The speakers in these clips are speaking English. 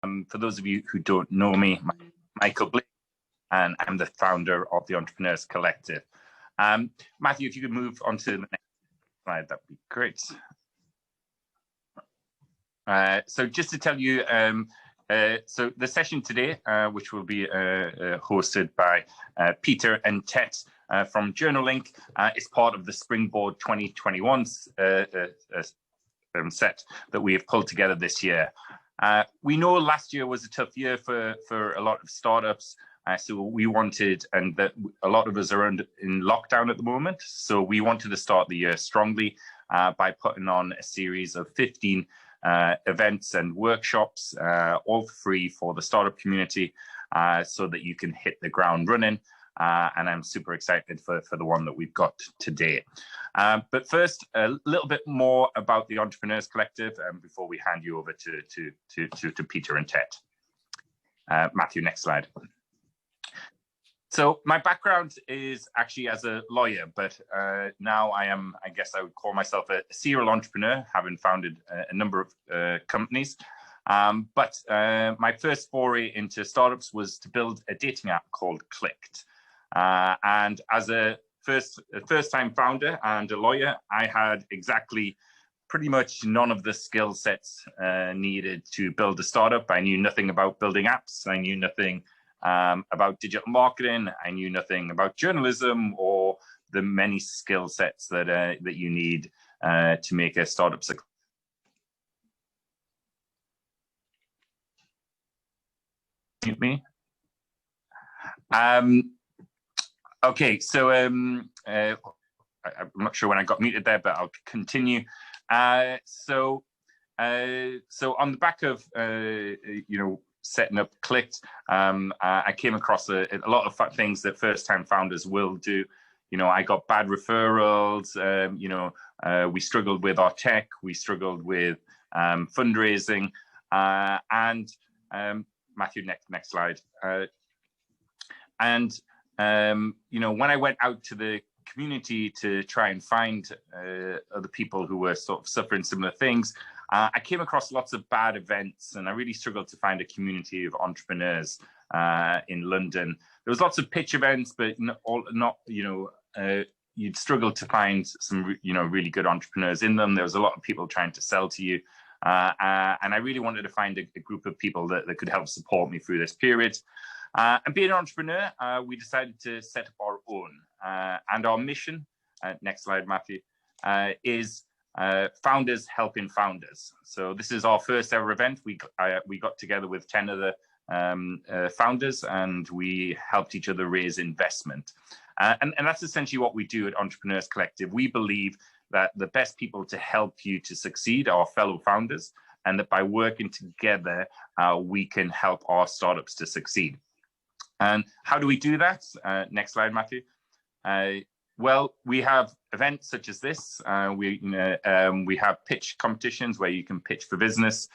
For those of you who don't know me, my name is Michael Blake, and I'm the founder of the Entrepreneurs Collective. Matthew, if you could move on to the next slide, that'd be great. So just to tell you, so the session today, which will be hosted by Peter and Tet from JournalLink, is part of the Springboard 2021 set that we have pulled together this year. We know last year was a tough year for a lot of startups, so we wanted, and that a lot of us are in lockdown at the moment, so we wanted to start the year strongly by putting on a series of 15 events and workshops, all free for the startup community, so that you can hit the ground running. And I'm super excited for the one that we've got today. But first, a little bit more about the Entrepreneurs Collective before we hand you over to Peter and Tet. Matthew, next slide. So my background is actually as a lawyer, but now I guess I would call myself a serial entrepreneur, having founded a number of companies. But my first foray into startups was to build a dating app called Clicked. And as a first-time founder and a lawyer, I had pretty much none of the skill sets needed to build a startup. I knew nothing about building apps. I knew nothing about digital marketing. I knew nothing about journalism or the many skill sets that you need to make a startup successful. Me. Okay, so I'm not sure when I got muted there, but I'll continue. So on the back of setting up Clicked, I came across a lot of things that first-time founders will do. I got bad referrals. We struggled with our tech. We struggled with fundraising. And Matthew, next slide. When I went out to the community to try and find other people who were sort of suffering similar things, I came across lots of bad events, and I really struggled to find a community of entrepreneurs in London. There was lots of pitch events, but you'd struggle to find some really good entrepreneurs in them. There was a lot of people trying to sell to you, and I really wanted to find a group of people that could help support me through this period. And being an entrepreneur, we decided to set up our own. And our mission, next slide, Matthew, is founders helping founders. So this is our first ever event. We got together with 10 other founders, and we helped each other raise investment. And that's essentially what we do at Entrepreneurs Collective. We believe that the best people to help you to succeed are fellow founders, and that by working together, we can help our startups to succeed. And how do we do that? Next slide, Matthew. Well, we have events such as this. We have pitch competitions where you can pitch for business.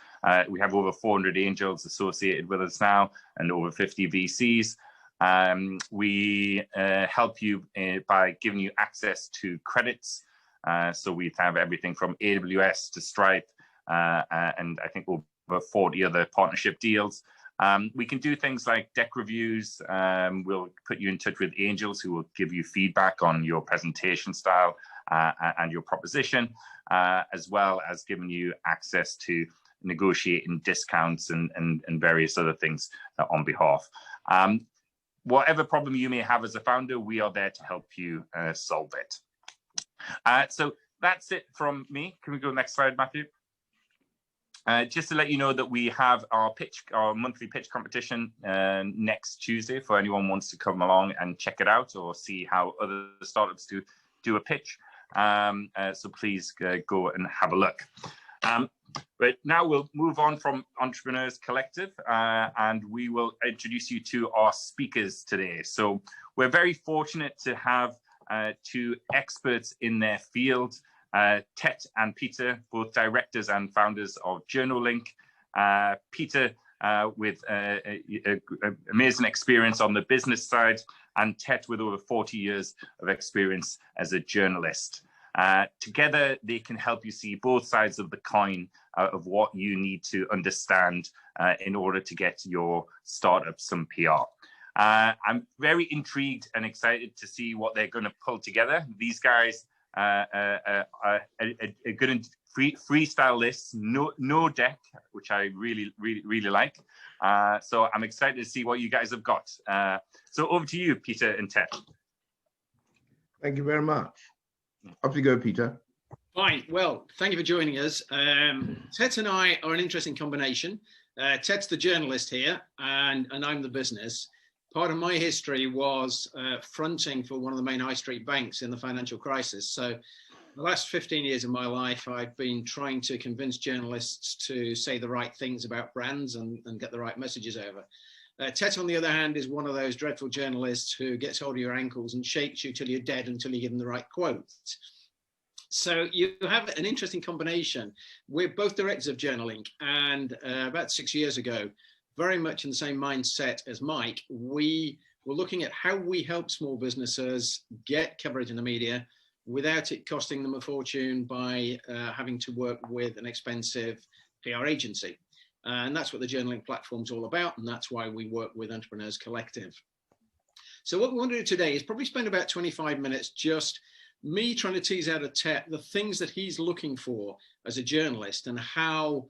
We have over 400 angels associated with us now, and over 50 VCs. We help you by giving you access to credits. So we have everything from AWS to Stripe, and I think over 40 other partnership deals. We can do things like deck reviews. We'll put you in touch with angels who will give you feedback on your presentation style and your proposition, as well as giving you access to negotiating discounts and various other things on behalf. Whatever problem you may have as a founder, we are there to help you solve it. So that's it from me. Can we go next slide, Matthew? Just to let you know that we have our monthly pitch competition next Tuesday for anyone who wants to come along and check it out or see how other startups do a pitch. So please go and have a look. But now we'll move on from Entrepreneurs Collective, and we will introduce you to our speakers today. So we're very fortunate to have two experts in their field. Tet and Peter, both directors and founders of JournalLink. Peter with amazing experience on the business side, and Tet with over 40 years of experience as a journalist. Together, they can help you see both sides of the coin of what you need to understand in order to get your startup some PR. I'm very intrigued and excited to see what they're going to pull together. These guys are going to freestyle this, no deck, which I really like. So I'm excited to see what you guys have got. So over to you, Peter and Ted. Thank you very much. Off you go, Peter. Fine. Well, thank you for joining us. Ted and I are an interesting combination. Ted's the journalist here, and I'm the business. Part of my history was fronting for one of the main high street banks in the financial crisis. So the last 15 years of my life, I've been trying to convince journalists to say the right things about brands and get the right messages over. Ted, on the other hand, is one of those dreadful journalists who gets hold of your ankles and shakes you till you're dead until you give them the right quotes. So you have an interesting combination. We're both directors of Journalink, and about 6 years ago, very much in the same mindset as Mike, we were looking at how we help small businesses get coverage in the media without it costing them a fortune by having to work with an expensive PR agency. And that's what the Journalink platform's all about, and that's why we work with Entrepreneurs Collective. So what we want to do today is probably spend about 25 minutes just me trying to tease out of Ted the things that he's looking for as a journalist, and how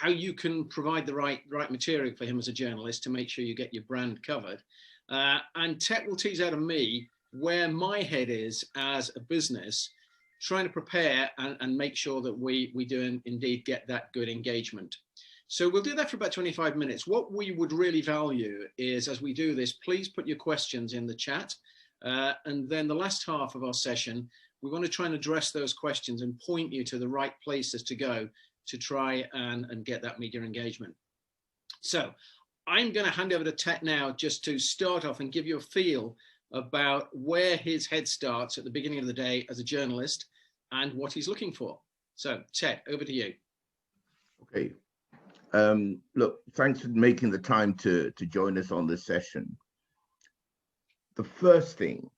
you can provide the right material for him as a journalist to make sure you get your brand covered. And Ted will tease out of me where my head is as a business, trying to prepare and make sure that we do indeed get that good engagement. So we'll do that for about 25 minutes. What we would really value is, as we do this, please put your questions in the chat. And then the last half of our session, we want to try and address those questions and point you to the right places to go to try and get that media engagement. So I'm going to hand over to Ted now just to start off and give you a feel about where his head starts at the beginning of the day as a journalist and what he's looking for. So Ted, over to you. Okay. Look, thanks for making the time to join us on this session. The first thing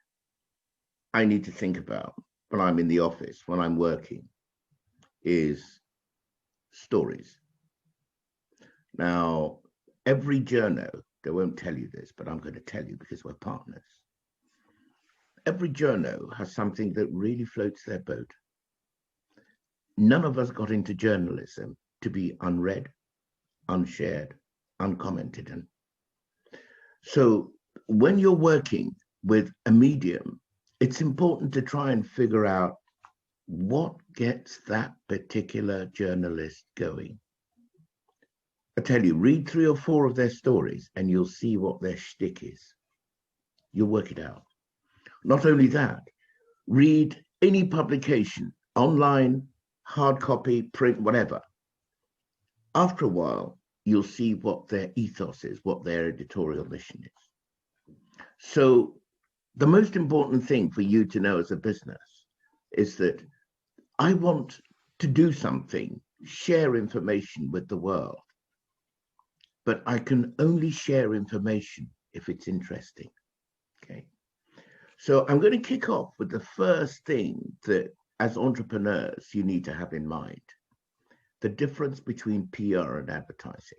I need to think about when I'm in the office, when I'm working, is stories. Now, every journo, they won't tell you this, but I'm going to tell you because we're partners. Every journo has something that really floats their boat. None of us got into journalism to be unread, unshared, uncommented on. So when you're working with a medium, it's important to try and figure out what gets that particular journalist going. I tell you, read 3 or 4 of their stories and you'll see what their shtick is. You'll work it out. Not only that, read any publication, online, hard copy, print, whatever. After a while, you'll see what their ethos is, what their editorial mission is. So the most important thing for you to know as a business is that I want to do something, share information with the world, but I can only share information if it's interesting, okay? So I'm going to kick off with the first thing that as entrepreneurs you need to have in mind: the difference between PR and advertising.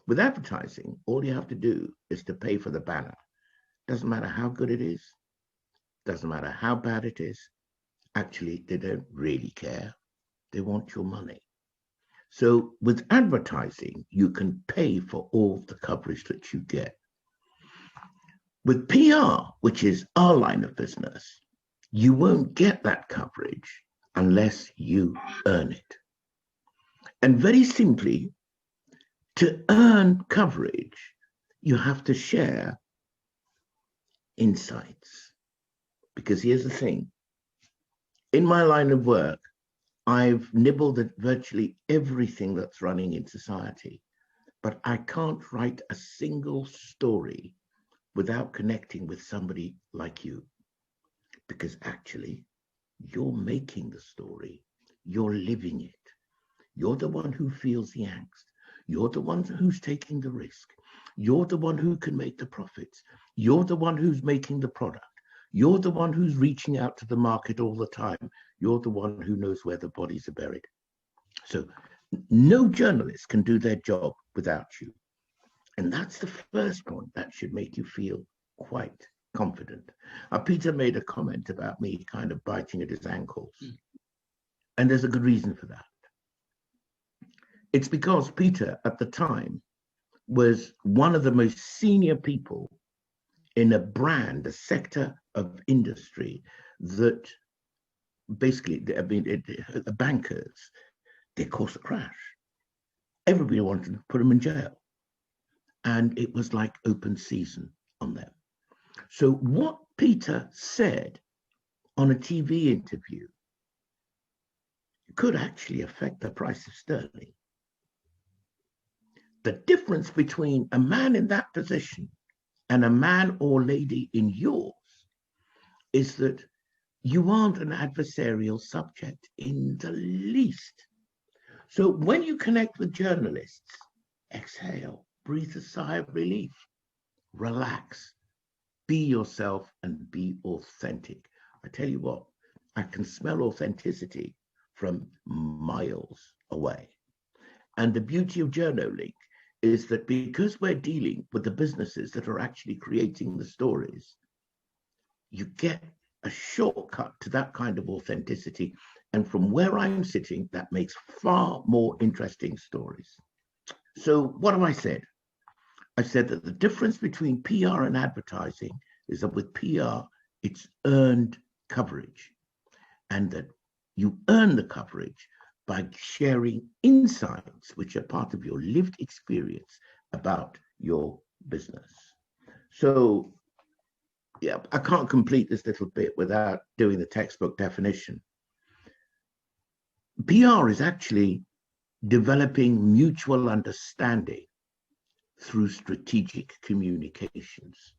With advertising, all you have to do is to pay for the banner. Doesn't matter how good it is, doesn't matter how bad it is. Actually, they don't really care. They want your money. So with advertising, you can pay for all the coverage that you get. With PR, which is our line of business, you won't get that coverage unless you earn it. And very simply, to earn coverage, you have to share insights. Because here's the thing. In my line of work, I've nibbled at virtually everything that's running in society, but I can't write a single story without connecting with somebody like you. Because actually, you're making the story, you're living it. You're the one who feels the angst. You're the one who's taking the risk. You're the one who can make the profits. You're the one who's making the product. You're the one who's reaching out to the market all the time. you're the one who knows where the bodies are buried. So no journalist can do their job without you. And that's the first point that should make you feel quite confident. Peter made a comment about me kind of biting at his ankles. And there's a good reason for that. It's because Peter, at the time, was one of the most senior people in a brand, a sector of industry that basically, I mean, the bankers, they caused a crash. Everybody wanted to put them in jail. And it was like open season on them. So what Peter said on a TV interview could actually affect the price of sterling. The difference between a man in that position and a man or lady in yours is that you aren't an adversarial subject in the least. So when you connect with journalists, exhale, breathe a sigh of relief, relax, be yourself and be authentic. I tell you what, I can smell authenticity from miles away. And the beauty of JournoLink is that because we're dealing with the businesses that are actually creating the stories, you get a shortcut to that kind of authenticity. And from where I'm sitting, that makes far more interesting stories. So what have I said? I said that the difference between PR and advertising is that with PR, it's earned coverage, and that you earn the coverage by sharing insights which are part of your lived experience about your business. So, yeah, I can't complete this little bit without doing the textbook definition. PR is actually developing mutual understanding through strategic communications.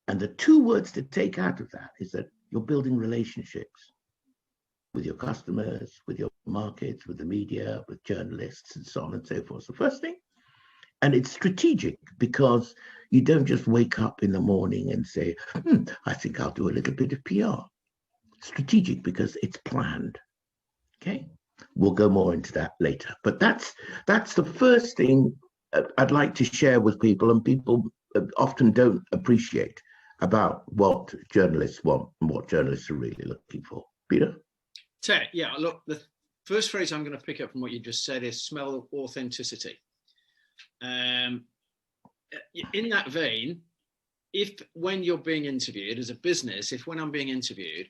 And the two words to take out of that is that you're building relationships with your customers, with your markets, with the media, with journalists, and so on and so forth. So first thing, and it's strategic because you don't just wake up in the morning and say, I think I'll do a little bit of PR. Strategic because it's planned, okay? We'll go more into that later. But that's the first thing I'd like to share with people, and people often don't appreciate about what journalists want and what journalists are really looking for. Peter? Ted, yeah, look, the first phrase I'm going to pick up from what you just said is smell authenticity. In that vein, if when you're being interviewed as a business, if when I'm being interviewed,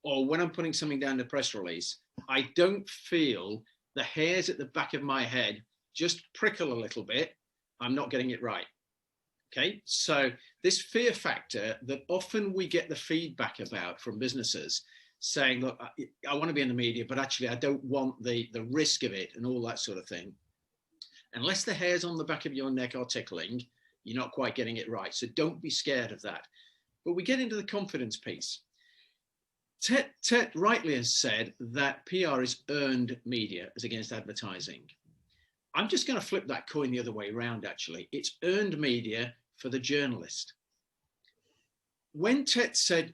or when I'm putting something down the press release, I don't feel the hairs at the back of my head just prickle a little bit, I'm not getting it right. Okay, so this fear factor that often we get the feedback about from businesses saying, look, I want to be in the media, but actually I don't want the risk of it and all that sort of thing. Unless the hairs on the back of your neck are tickling, you're not quite getting it right. So don't be scared of that. But we get into the confidence piece. Ted rightly has said that PR is earned media as against advertising. I'm just going to flip that coin the other way around, actually. It's earned media for the journalist. When Ted said,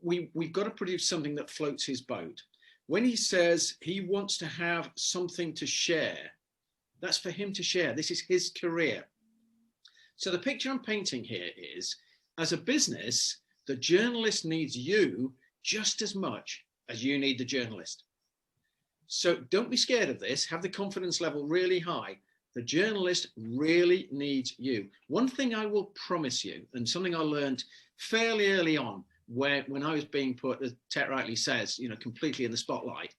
we've got to produce something that floats his boat, when he says he wants to have something to share, that's for him to share. This is his career. So the picture I'm painting here is, as a business, the journalist needs you just as much as you need the journalist. So don't be scared of this. Have the confidence level really high. The journalist really needs you. One thing I will promise you, and something I learned fairly early on, when I was being put, as Ted rightly says, completely in the spotlight.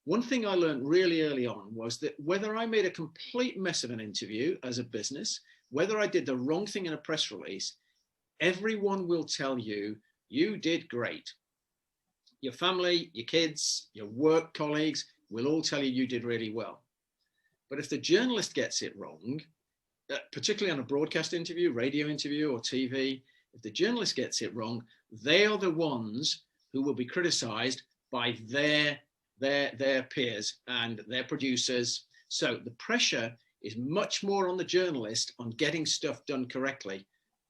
One thing I learned really early on was that whether I made a complete mess of an interview as a business, whether I did the wrong thing in a press release, everyone will tell you, you did great. Your family, your kids, your work colleagues will all tell you you did really well. But if the journalist gets it wrong, particularly on a broadcast interview, radio interview, or TV, if the journalist gets it wrong, they are the ones who will be criticized by their peers and their producers. So the pressure is much more on the journalist on getting stuff done correctly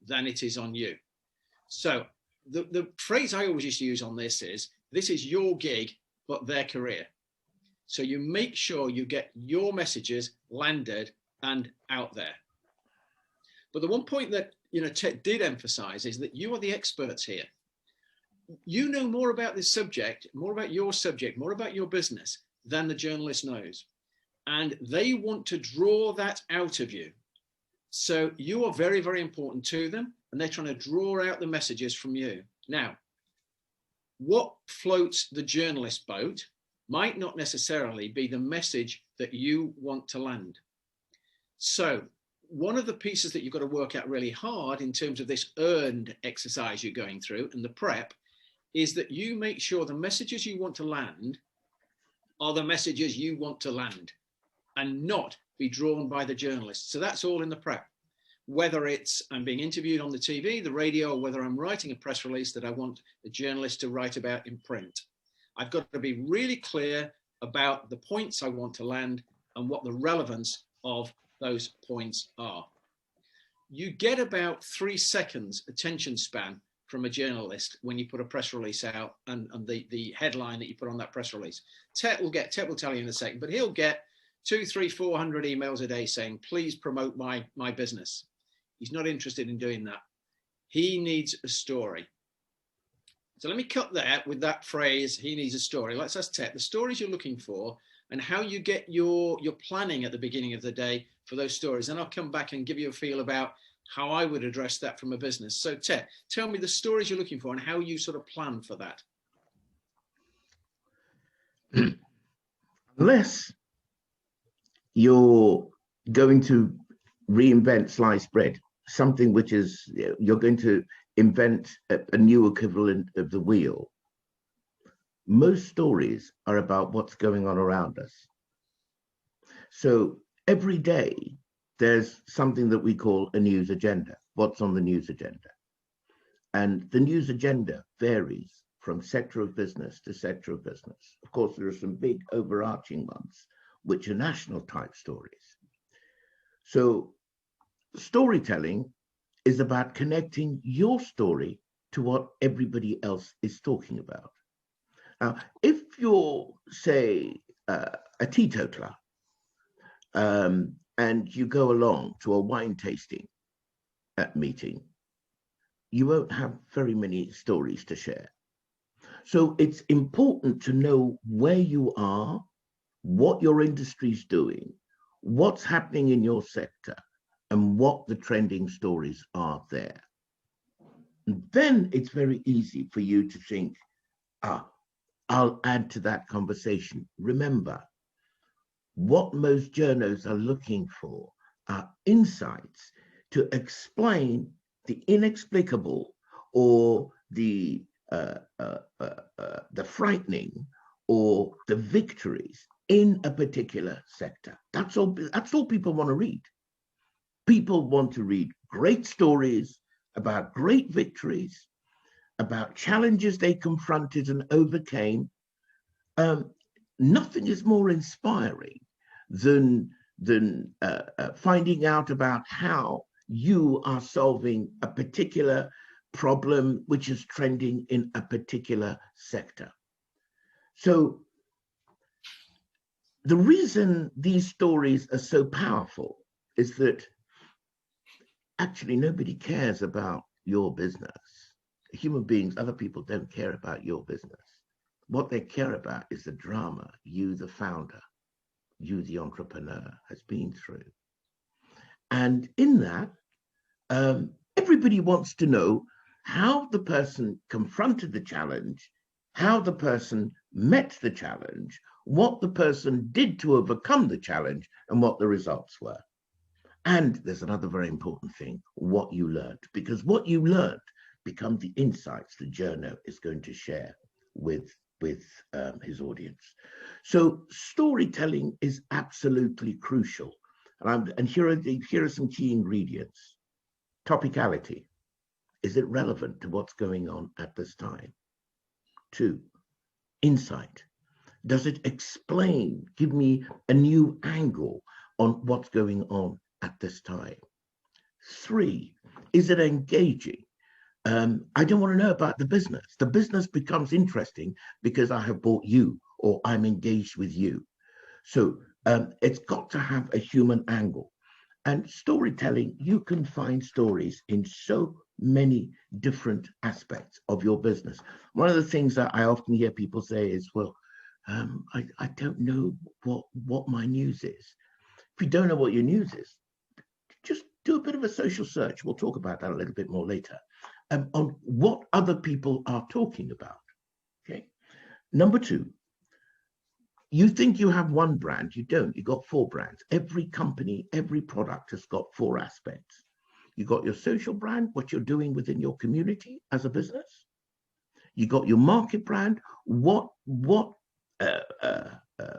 than it is on you. So the phrase I always used to use on this is, This is your gig, but their career. So you make sure you get your messages landed and out there. But the one point that Ted did emphasize is that you are the experts here. You know more about this subject, more about your subject, more about your business than the journalist knows. And they want to draw that out of you. So you are very, very important to them, and they're trying to draw out the messages from you. Now, what floats the journalist boat might not necessarily be the message that you want to land. So one of the pieces that you've got to work out really hard in terms of this earned exercise you're going through and the prep is that you make sure the messages you want to land are the messages you want to land and not be drawn by the journalist. So that's all in the prep. Whether it's I'm being interviewed on the TV, the radio, or whether I'm writing a press release that I want a journalist to write about in print. I've got to be really clear about the points I want to land and what the relevance of those points are. You get about 3 seconds attention span from a journalist when you put a press release out and the headline that you put on that press release. Ted will tell you in a second, but he'll get 200, 300, 400 emails a day saying, please promote my business. He's not interested in doing that. He needs a story. So let me cut there with that phrase, he needs a story. Let's ask Ted, the stories you're looking for and how you get your planning at the beginning of the day for those stories. And I'll come back and give you a feel about how I would address that from a business. So Ted, tell me the stories you're looking for and how you sort of plan for that. Unless you're going to reinvent sliced bread, something which is, you're going to invent a new equivalent of the wheel. Most stories are about what's going on around us. So every day there's something that we call a news agenda. What's on the news agenda? And the news agenda varies from sector of business to sector of business. Of course, there are some big overarching ones, which are national type stories. So storytelling is about connecting your story to what everybody else is talking about. Now, if you're, say, a teetotaler, and you go along to a wine tasting meeting, you won't have very many stories to share. So it's important to know where you are, what your industry's doing, what's happening in your sector, and what the trending stories are there. And then it's very easy for you to think, I'll add to that conversation. Remember, what most journos are looking for are insights to explain the inexplicable or the frightening or the victories in a particular sector. That's all people want to read. People want to read great stories about great victories, about challenges they confronted and overcame. Nothing is more inspiring than finding out about how you are solving a particular problem which is trending in a particular sector. So the reason these stories are so powerful is that actually nobody cares about your business. Human beings, other people don't care about your business. What they care about is the drama you, the founder, you, the entrepreneur, has been through. And in that, everybody wants to know how the person confronted the challenge, how the person met the challenge, what the person did to overcome the challenge, and what the results were. And there's another very important thing, what you learned, because what you learned become the insights the journo is going to share with his audience. So storytelling is absolutely crucial. And here are some key ingredients. Topicality. Is it relevant to what's going on at this time? 2, insight. Does it explain, give me a new angle on what's going on at this time? 3, is it engaging? I don't want to know about the business. The business becomes interesting because I have bought you or I'm engaged with you. So it's got to have a human angle. And storytelling, you can find stories in so many different aspects of your business. One of the things that I often hear people say is, well, I don't know what my news is. If you don't know what your news is, just do a bit of a social search. We'll talk about that a little bit more later, on what other people are talking about. Okay. Number two, you think you have one brand, you don't. You've got 4 brands. Every company, every product has got 4 aspects. You got your social brand, what you're doing within your community as a business. You got your market brand, what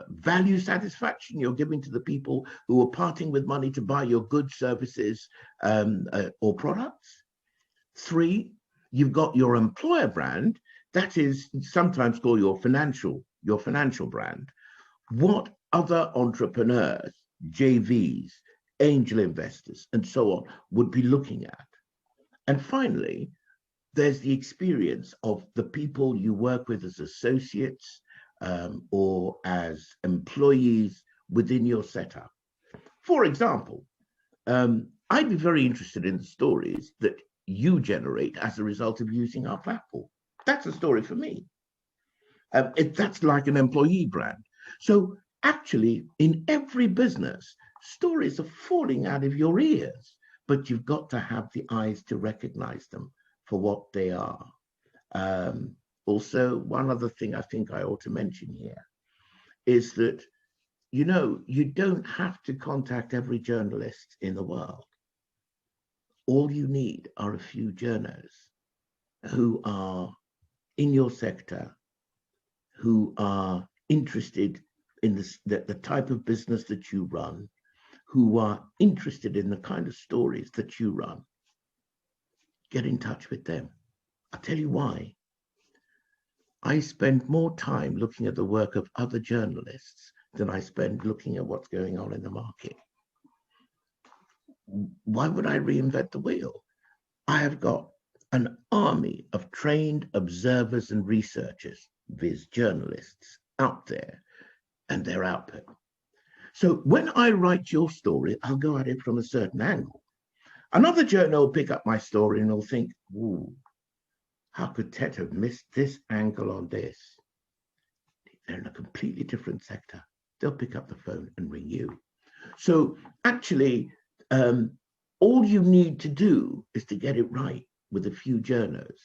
value satisfaction you're giving to the people who are parting with money to buy your goods, services, or products. 3, you've got your employer brand, that is sometimes called your financial brand. What other entrepreneurs, JVs, angel investors, and so on would be looking at. And finally, there's the experience of the people you work with as associates or as employees within your setup. For example, I'd be very interested in the stories that you generate as a result of using our platform. That's a story for me. That's like an employee brand. So actually, in every business, stories are falling out of your ears, but you've got to have the eyes to recognize them for what they are. Also, one other thing I think I ought to mention here is that, you know, you don't have to contact every journalist in the world. All you need are a few journos who are in your sector, who are interested in the type of business that you run, who are interested in the kind of stories that you run. Get in touch with them. I'll tell you why. I spend more time looking at the work of other journalists than I spend looking at what's going on in the market. Why would I reinvent the wheel? I have got an army of trained observers and researchers, viz. Journalists, out there and their output. So when I write your story, I'll go at it from a certain angle. Another journal will pick up my story and will think, ooh, how could Ted have missed this angle on this? They're in a completely different sector. They'll pick up the phone and ring you. So actually, all you need to do is to get it right with a few journos,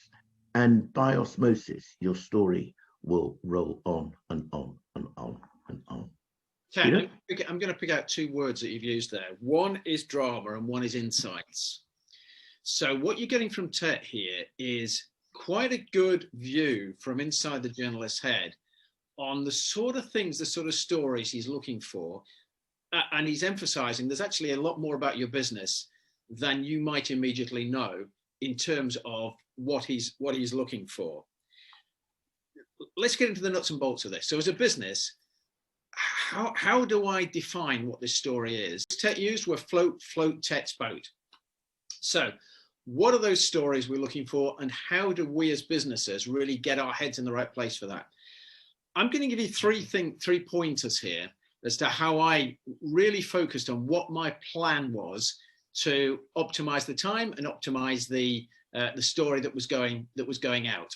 and by osmosis, your story will roll on and on and on and on. Ted, I'm going to pick out 2 words that you've used there. One is drama and one is insights. So what you're getting from Ted here is quite a good view from inside the journalist's head on the sort of things, the sort of stories he's looking for. And he's emphasizing there's actually a lot more about your business than you might immediately know in terms of what he's looking for. Let's get into the nuts and bolts of this. So as a business, how do I define what this story is? Ted used were float, Ted's boat. So what are those stories we're looking for, and how do we as businesses really get our heads in the right place for that? I'm going to give you 3 pointers here as to how I really focused on what my plan was to optimize the time and optimize the story that was going out.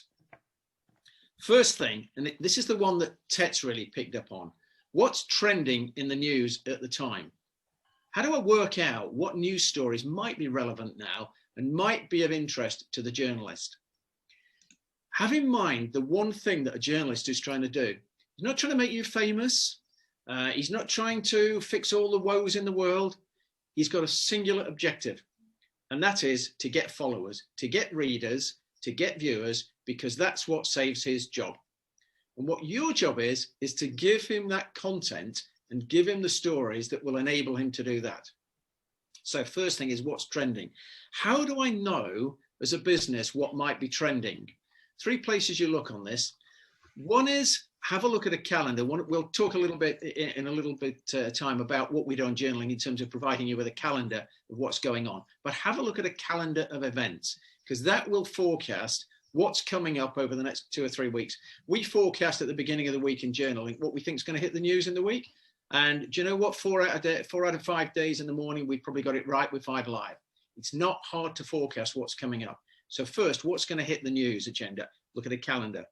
First thing, and this is the one that Tet's really picked up on, what's trending in the news at the time? How do I work out what news stories might be relevant now and might be of interest to the journalist? Have in mind the one thing that a journalist is trying to do. He's not trying to make you famous. He's not trying to fix all the woes in the world. He's got a singular objective, and that is to get followers, to get readers, to get viewers, because that's what saves his job. And what your job is to give him that content and give him the stories that will enable him to do that. So first thing is, what's trending? How do I know as a business what might be trending? 3 places you look on this. One is have a look at a calendar. We'll talk a little bit in a little bit time about what we do on journaling in terms of providing you with a calendar of what's going on. But have a look at a calendar of events. because that will forecast what's coming up over the next 2 or 3 weeks. We forecast at the beginning of the week in journaling what we think is going to hit the news in the week. And do you know what? 4 out of 5 days in the morning, we probably got it right with 5 Live. It's not hard to forecast what's coming up. So first, what's going to hit the news agenda? Look at a calendar.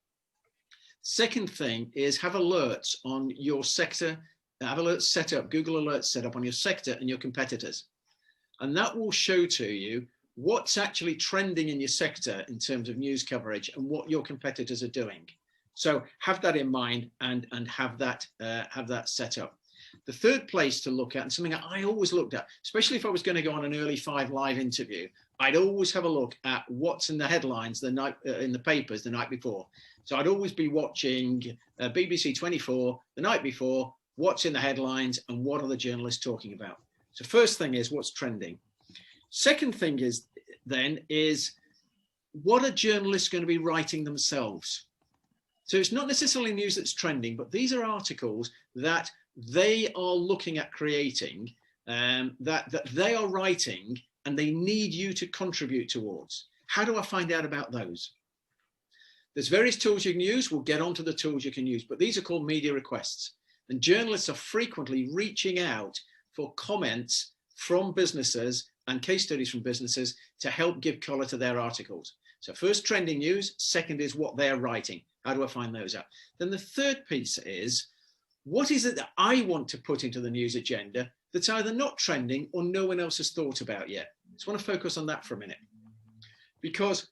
Second thing is have alerts on your sector. Have alerts set up, Google Alerts set up on your sector and your competitors. And that will show to you what's actually trending in your sector in terms of news coverage and what your competitors are doing. So have that in mind and have that set up. The third place to look at, and something I always looked at, especially if I was going to go on an early 5 Live interview, I'd always have a look at what's in the headlines the night in the papers the night before. So I'd always be watching BBC 24 the night before, what's in the headlines and what are the journalists talking about. So first thing is what's trending. Second thing is what are journalists going to be writing themselves? So it's not necessarily news that's trending, but these are articles that they are looking at creating, that they are writing, and they need you to contribute towards. How do I find out about those? There's various tools you can use. We'll get onto the tools you can use, but these are called media requests. And journalists are frequently reaching out for comments from businesses and case studies from businesses to help give color to their articles. So first, trending news. Second is what they're writing. How do I find those out? Then the third piece is, what is it that I want to put into the news agenda that's either not trending or no one else has thought about yet? I just want to focus on that for a minute, because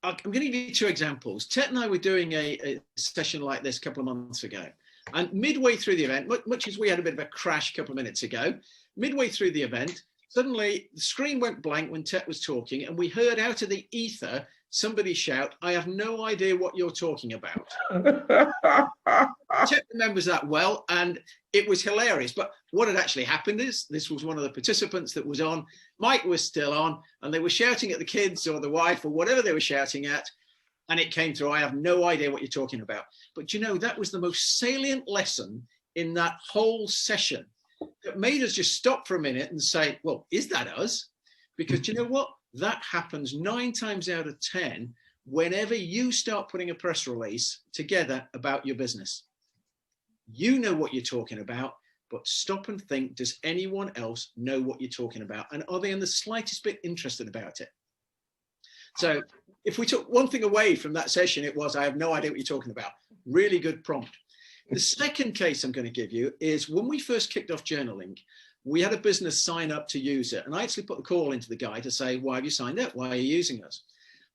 I'm going to give you 2 examples. Tet and I were doing a session like this a couple of months ago. And midway through the event, much as we had a bit of a crash a couple of minutes ago, midway through the event, suddenly the screen went blank when Tet was talking, and we heard out of the ether somebody shout, "I have no idea what you're talking about." Tet remembers that well, and it was hilarious. But what had actually happened is, this was one of the participants that was on, Mike was still on, and they were shouting at the kids or the wife or whatever they were shouting at, and it came through, "I have no idea what you're talking about." But you know, that was the most salient lesson in that whole session that made us just stop for a minute and say, well, is that us? Because you know what? That happens 9 times out of 10 whenever you start putting a press release together about your business. You know what you're talking about, but stop and think, does anyone else know what you're talking about? And are they in the slightest bit interested about it? So if we took one thing away from that session, it was, I have no idea what you're talking about. Really good prompt. The second case I'm going to give you is when we first kicked off journaling, we had a business sign up to use it. And I actually put the call into the guy to say, why have you signed up? Why are you using us?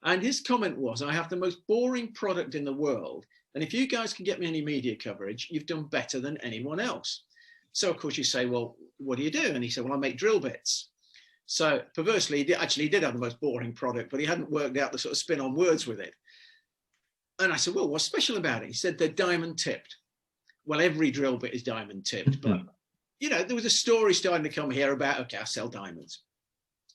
And his comment was, I have the most boring product in the world. And if you guys can get me any media coverage, you've done better than anyone else. So of course you say, well, what do you do? And he said, well, I make drill bits. So perversely, he did have the most boring product, but he hadn't worked out the sort of spin on words with it. And I said, well, what's special about it? He said, they're diamond tipped. Well, every drill bit is diamond tipped, but you know, there was a story starting to come here about, okay, I sell diamonds.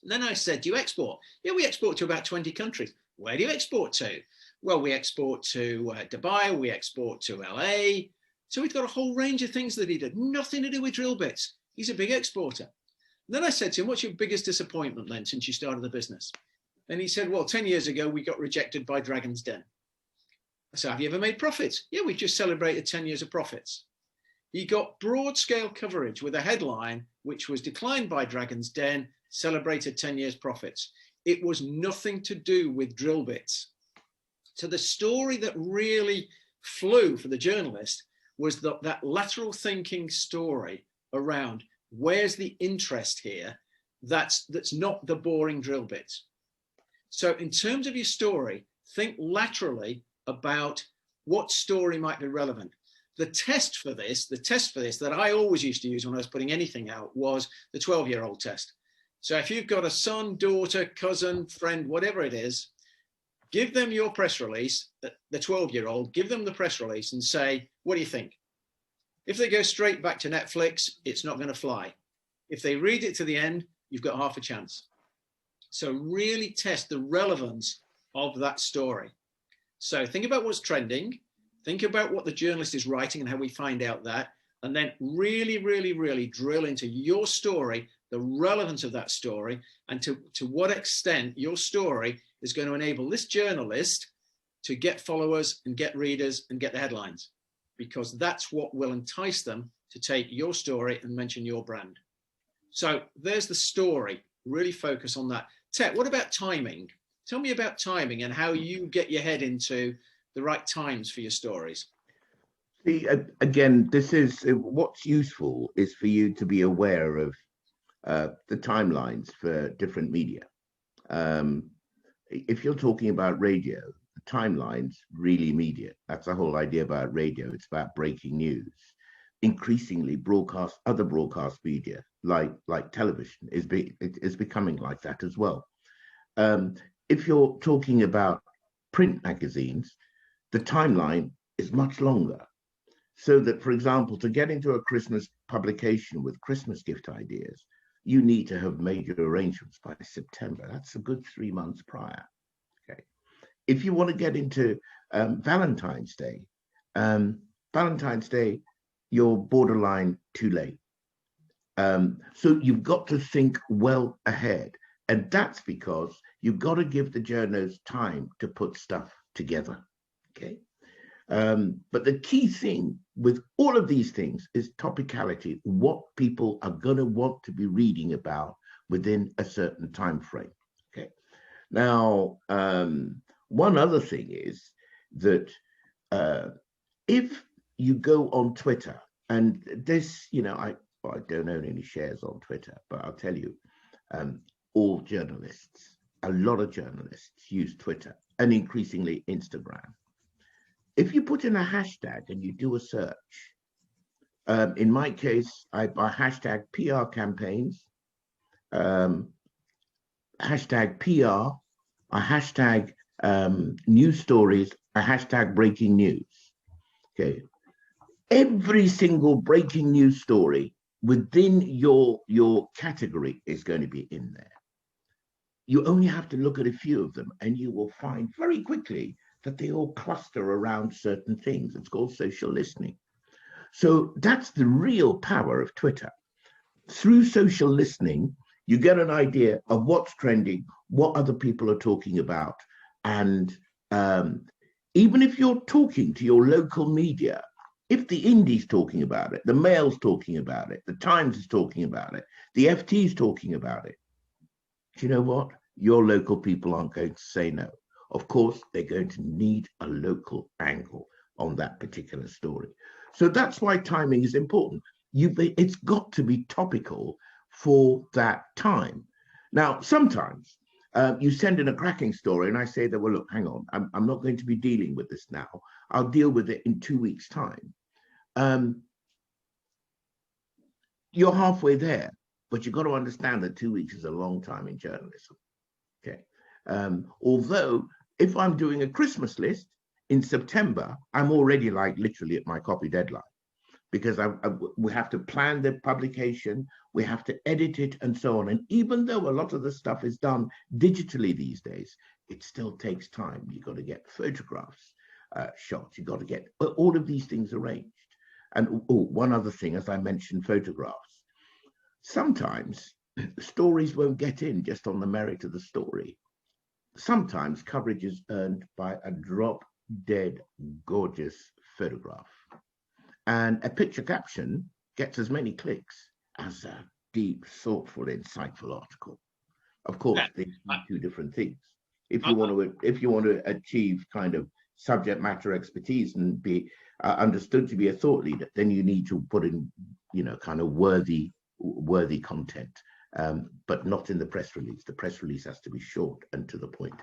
And then I said, do you export? Yeah, we export to about 20 countries. Where do you export to? Well, we export to Dubai, we export to LA. So we've got a whole range of things that he did, nothing to do with drill bits. He's a big exporter. And then I said to him, what's your biggest disappointment then since you started the business? And he said, well, 10 years ago, we got rejected by Dragon's Den. I said, have you ever made profits? Yeah, we just celebrated 10 years of profits. He got broad scale coverage with a headline, which was declined by Dragon's Den, celebrated 10 years profits. It was nothing to do with drill bits. So the story that really flew for the journalist was that lateral thinking story around where's the interest here that's not the boring drill bits. So in terms of your story, think laterally about what story might be relevant. The test for this that I always used to use when I was putting anything out was the 12-year-old test. So if you've got a son, daughter, cousin, friend, whatever it is, give them your press release, the 12-year-old, give them the press release and say, what do you think? If they go straight back to Netflix, it's not going to fly. If they read it to the end, you've got half a chance. So really test the relevance of that story. So think about what's trending, think about what the journalist is writing and how we find out that, and then really, really, really drill into your story the relevance of that story, and to what extent your story is going to enable this journalist to get followers and get readers and get the headlines, because that's what will entice them to take your story and mention your brand. So there's the story. Really focus on that. Tet, what about timing? Tell me about timing and how you get your head into the right times for your stories. See, again, this is what's useful is for you to be aware of the timelines for different media. If you're talking about radio, the timeline's really immediate. That's the whole idea about radio. It's about breaking news. Increasingly, other broadcast media, like television, is becoming like that as well. If you're talking about print magazines, the timeline is much longer. So that, for example, to get into a Christmas publication with Christmas gift ideas, you need to have made your arrangements by September. That's a good 3 months prior. Okay. If you want to get into Valentine's Day, you're borderline too late. So you've got to think well ahead. And that's because you've got to give the journos time to put stuff together. Okay. But the key thing with all of these things is topicality, what people are going to want to be reading about within a certain time frame. Okay. Now, one other thing is that if you go on Twitter, and this, I don't own any shares on Twitter, but I'll tell you, all journalists, a lot of journalists use Twitter and increasingly Instagram. If you put in a hashtag and you do a search, in my case, I hashtag PR campaigns, hashtag PR, I hashtag news stories, I hashtag breaking news. Okay. Every single breaking news story within your category is going to be in there. You only have to look at a few of them and you will find very quickly that they all cluster around certain things. It's called social listening. So that's the real power of Twitter. Through social listening, you get an idea of what's trending, what other people are talking about. And even if you're talking to your local media, if the Indie's talking about it, the Mail's talking about it, the Times is talking about it, the FT's talking about it, do you know what? Your local people aren't going to say no. Of course, they're going to need a local angle on that particular story. So that's why timing is important. It's got to be topical for that time. Now, sometimes you send in a cracking story and I say that, well, look, hang on, I'm not going to be dealing with this now. I'll deal with it in 2 weeks' time. You're halfway there, but you've got to understand that 2 weeks is a long time in journalism. Okay. Although if I'm doing a Christmas list in September, I'm already literally at my copy deadline, because we have to plan the publication, we have to edit it and so on. And even though a lot of the stuff is done digitally these days, it still takes time. You've got to get photographs shot, you've got to get all of these things arranged. And one other thing, as I mentioned, photographs. Sometimes stories won't get in just on the merit of the story. Sometimes coverage is earned by a drop-dead gorgeous photograph. And a picture caption gets as many clicks as a deep, thoughtful, insightful article. Of course, these are two different things. If you want to achieve kind of subject matter expertise and be understood to be a thought leader, then you need to put in, kind of worthy content. But not in the press release. The press release has to be short and to the point.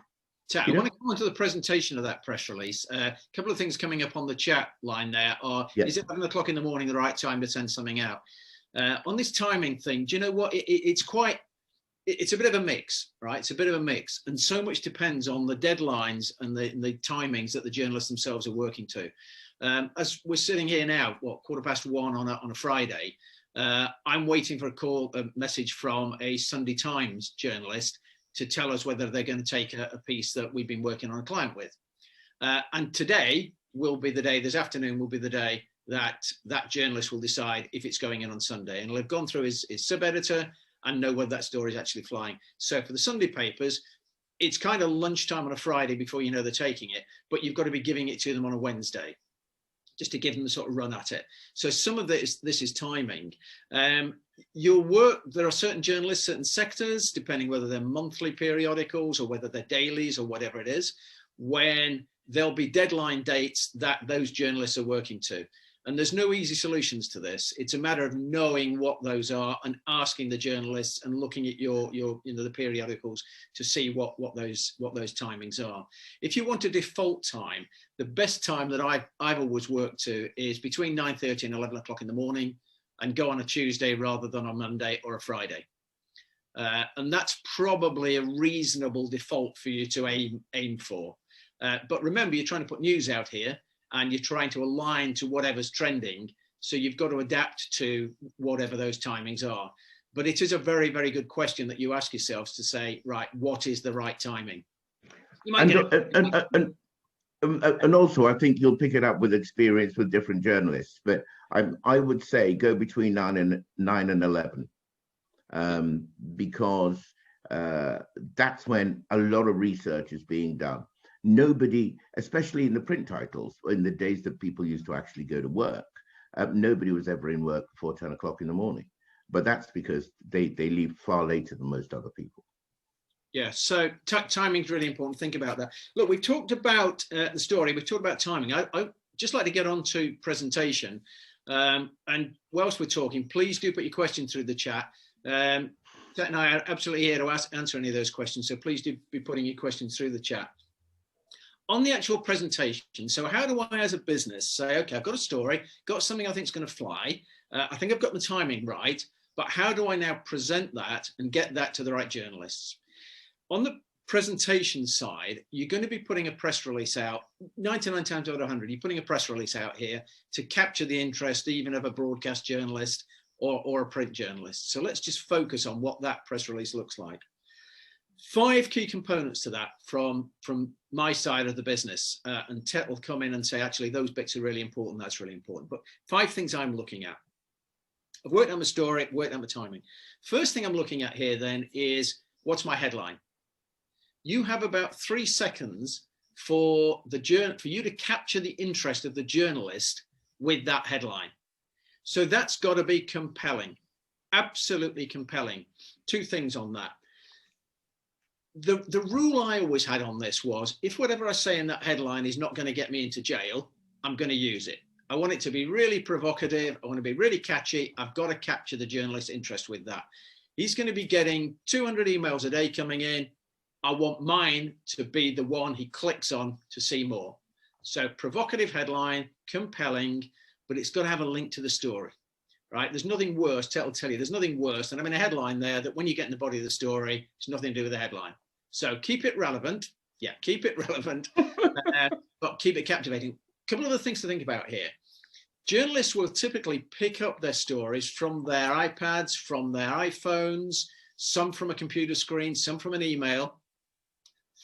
So I want to come on to the presentation of that press release. A couple of things coming up on the chat line there are, Is it 11 o'clock in the morning the right time to send something out? On this timing thing, do you know what? It's a bit of a mix, right? It's a bit of a mix. And so much depends on the deadlines and the timings that the journalists themselves are working to. As we're sitting here now, 1:15 on a Friday, I'm waiting for a message from a Sunday Times journalist to tell us whether they're going to take a piece that we've been working on a client with. And today will be the day, this afternoon will be the day that that journalist will decide if it's going in on Sunday. And he'll have gone through his sub-editor and know whether that story is actually flying. So for the Sunday papers, it's kind of lunchtime on a Friday before you know they're taking it, but you've got to be giving it to them on a Wednesday, just to give them a sort of run at it. So some of this is timing. Your work, there are certain journalists, certain sectors, depending whether they're monthly periodicals or whether they're dailies or whatever it is, when there'll be deadline dates that those journalists are working to. And there's no easy solutions to this. It's a matter of knowing what those are and asking the journalists and looking at your the periodicals to see what those timings are. If you want a default time, the best time that I've always worked to is between 9:30 and 11 o'clock in the morning, and go on a Tuesday rather than on Monday or a Friday. And that's probably a reasonable default for you to aim for. But remember, you're trying to put news out here, and you're trying to align to whatever's trending. So you've got to adapt to whatever those timings are. But it is a very, very good question that you ask yourselves to say, right, what is the right timing? You might and also, I think you'll pick it up with experience with different journalists. But I would say go between 9 and 11, because that's when a lot of research is being done. Nobody, especially in the print titles, in the days that people used to actually go to work, nobody was ever in work before 10 o'clock in the morning. But that's because they leave far later than most other people. Yeah, so timing is really important. Think about that. Look, we've talked about the story. We've talked about timing. I'd just like to get on to presentation. And whilst we're talking, please do put your questions through the chat. Tet and I are absolutely here to answer any of those questions. So please do be putting your questions through the chat. On the actual presentation, so how do I as a business say, okay, I've got a story, got something I think is going to fly. I think I've got the timing right, but how do I now present that and get that to the right journalists? On the presentation side, you're going to be putting a press release out 99 times out of 100. You're putting a press release out here to capture the interest even of a broadcast journalist or a print journalist. So let's just focus on what that press release looks like. 5 key components to that from my side of the business, and Tet will come in and say, actually, those bits are really important. That's really important. But 5 things I'm looking at. I've worked on the story, worked on the timing. First thing I'm looking at here then is, what's my headline? You have about 3 seconds for you to capture the interest of the journalist with that headline. So that's got to be compelling, absolutely compelling. 2 things on that. The rule I always had on this was, if whatever I say in that headline is not going to get me into jail, I'm going to use it. I want it to be really provocative. I want to be really catchy. I've got to capture the journalist's interest with that. He's going to be getting 200 emails a day coming in. I want mine to be the one he clicks on to see more. So provocative headline, compelling, but it's got to have a link to the story, right? There's nothing worse, Tet will tell you, there's nothing worse than having a headline there that when you get in the body of the story, it's nothing to do with the headline. So keep it relevant. Yeah, keep it relevant, but keep it captivating. A couple of other things to think about here. Journalists will typically pick up their stories from their iPads, from their iPhones, some from a computer screen, some from an email.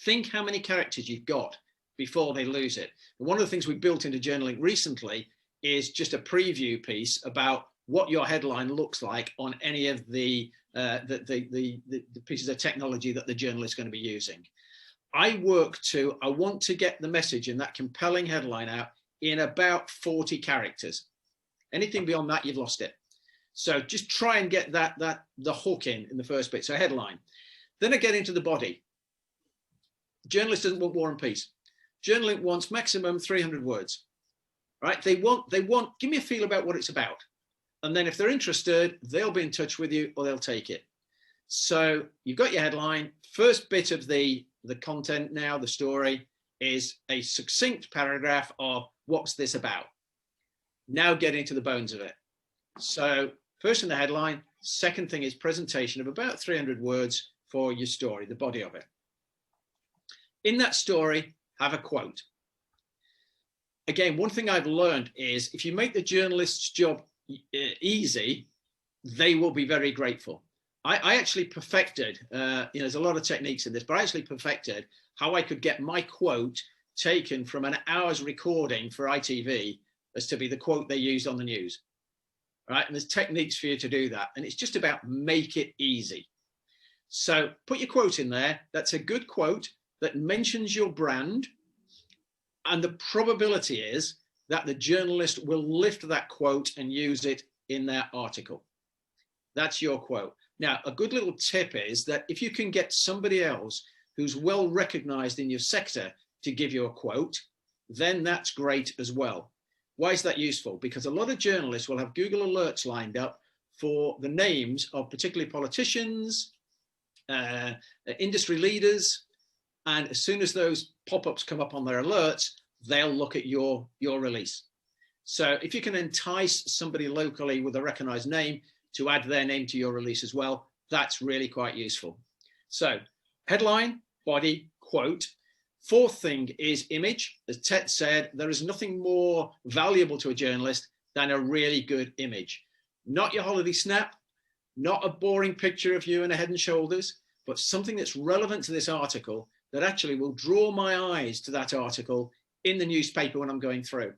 Think how many characters you've got before they lose it. And one of the things we built into journaling recently is just a preview piece about what your headline looks like on any of the pieces of technology that the journalist is going to be using. I want to get the message in that compelling headline out in about 40 characters. Anything beyond that, you've lost it. So just try and get the hook in the first bit. So headline. Then I get into the body. Journalist doesn't want war and peace. Journalist wants maximum 300 words, right? They want, give me a feel about what it's about. And then if they're interested, they'll be in touch with you or they'll take it. So you've got your headline. First bit of the content now, the story, is a succinct paragraph of what's this about. Now getting to the bones of it. So first in the headline, second thing is presentation of about 300 words for your story, the body of it. In that story, have a quote. Again, one thing I've learned is if you make the journalist's job easy, they will be very grateful. I actually perfected, there's a lot of techniques in this, but I actually perfected how I could get my quote taken from an hour's recording for ITV as to be the quote they used on the news. right? And there's techniques for you to do that. And it's just about make it easy. So put your quote in there. That's a good quote that mentions your brand. And the probability is that the journalist will lift that quote and use it in their article. That's your quote. Now, a good little tip is that if you can get somebody else who's well recognized in your sector to give you a quote, then that's great as well. Why is that useful? Because a lot of journalists will have Google alerts lined up for the names of particularly politicians, industry leaders, and as soon as those pop-ups come up on their alerts, they'll look at your release. So if you can entice somebody locally with a recognized name to add their name to your release as well, that's really quite useful. So headline, body, quote. Fourth thing is image. As Tet said, there is nothing more valuable to a journalist than a really good image. Not your holiday snap, not a boring picture of you and a head and shoulders, but something that's relevant to this article that actually will draw my eyes to that article in the newspaper when I'm going through.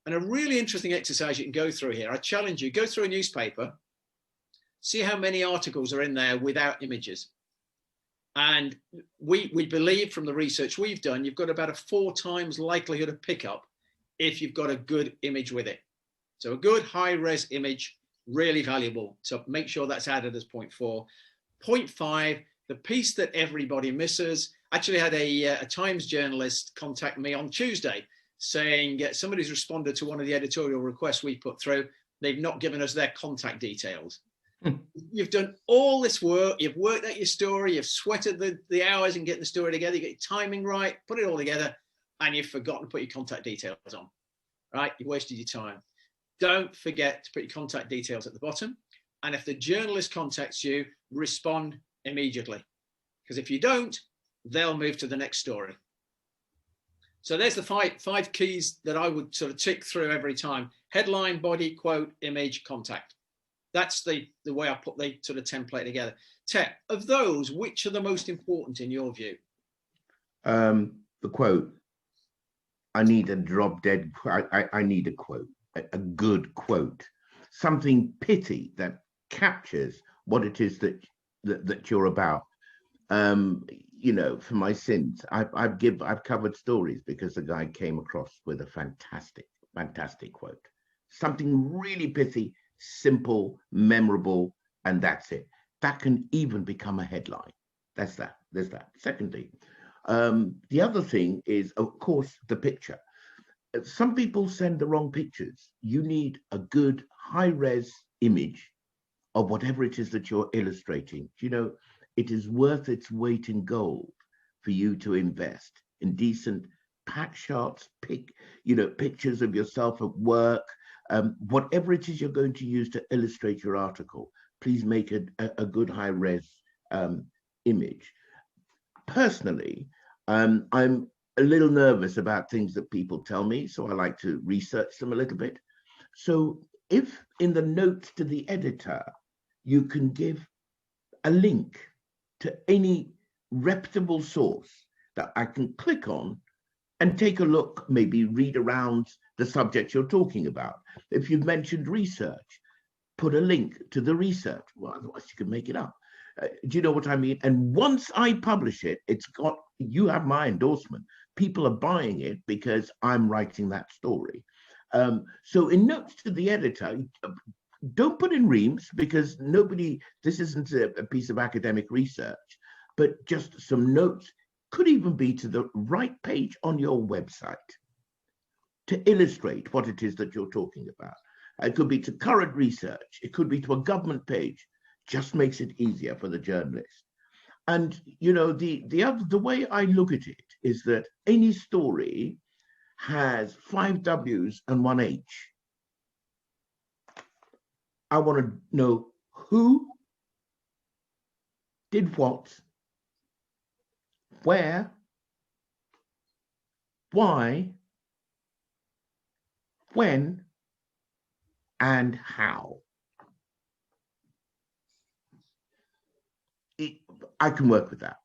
And a really interesting exercise you can go through here, I challenge you, go through a newspaper, see how many articles are in there without images. And we believe from the research we've done, you've got about a 4 times likelihood of pickup if you've got a good image with it. So a good high-res image, really valuable. So make sure that's added as point 4. Point 5, the piece that everybody misses. Actually had a Times journalist contact me on Tuesday saying somebody's responded to one of the editorial requests we put through. They've not given us their contact details. You've done all this work, you've worked out your story, you've sweated the hours in getting the story together, you get your timing right, put it all together, and you've forgotten to put your contact details on, right? You wasted your time. Don't forget to put your contact details at the bottom. And if the journalist contacts you, respond immediately. Because if you don't, they'll move to the next story. So there's the five keys that I would sort of tick through every time. Headline, body, quote, image, contact. That's the way I put the sort of template together. Tet, of those, which are the most important in your view? The quote. I need a drop dead. I need a quote, a good quote, something pithy that captures what it is that you're about. You know, for my sins, I've covered stories because the guy came across with a fantastic quote, something really pithy, simple, memorable, and that's it. That can even become a headline. There's that. Secondly, the other thing is, of course, the picture. Some people send the wrong pictures. You need a good high-res image of whatever it is that you're illustrating. You know, it is worth its weight in gold for you to invest in decent pack shots, pictures of yourself at work, whatever it is you're going to use to illustrate your article. Please make a good high-res image. Personally, I'm a little nervous about things that people tell me, so I like to research them a little bit. So if in the notes to the editor, you can give a link to any reputable source that I can click on and take a look, maybe read around the subject you're talking about. If you've mentioned research, put a link to the research. Well, otherwise you can make it up. Do you know what I mean? And once I publish it, you have my endorsement. People are buying it because I'm writing that story. So in notes to the editor, don't put in reams because this isn't a piece of academic research, but just some notes, could even be to the right page on your website to illustrate what it is that you're talking about. It could be to current research. It could be to a government page. Just makes it easier for the journalist. And, you know, the way I look at it is that any story has 5 W's and 1 H. I want to know who did what, where, why, when, and how. I can work with that.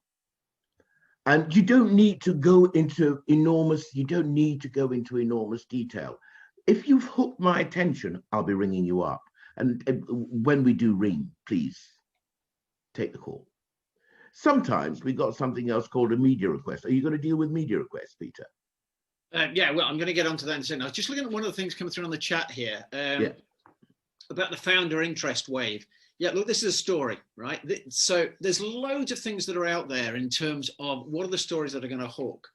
And you don't need to go into enormous detail. If you've hooked my attention, I'll be ringing you up. And when we do ring, please take the call. Sometimes we got something else called a media request. Are you going to deal with media requests, Peter? Yeah, well, I'm going to get onto that in a second. I was just looking at one of the things coming through on the chat here about the founder interest wave. Yeah, look, this is a story, right? So there's loads of things that are out there in terms of what are the stories that are going to hook,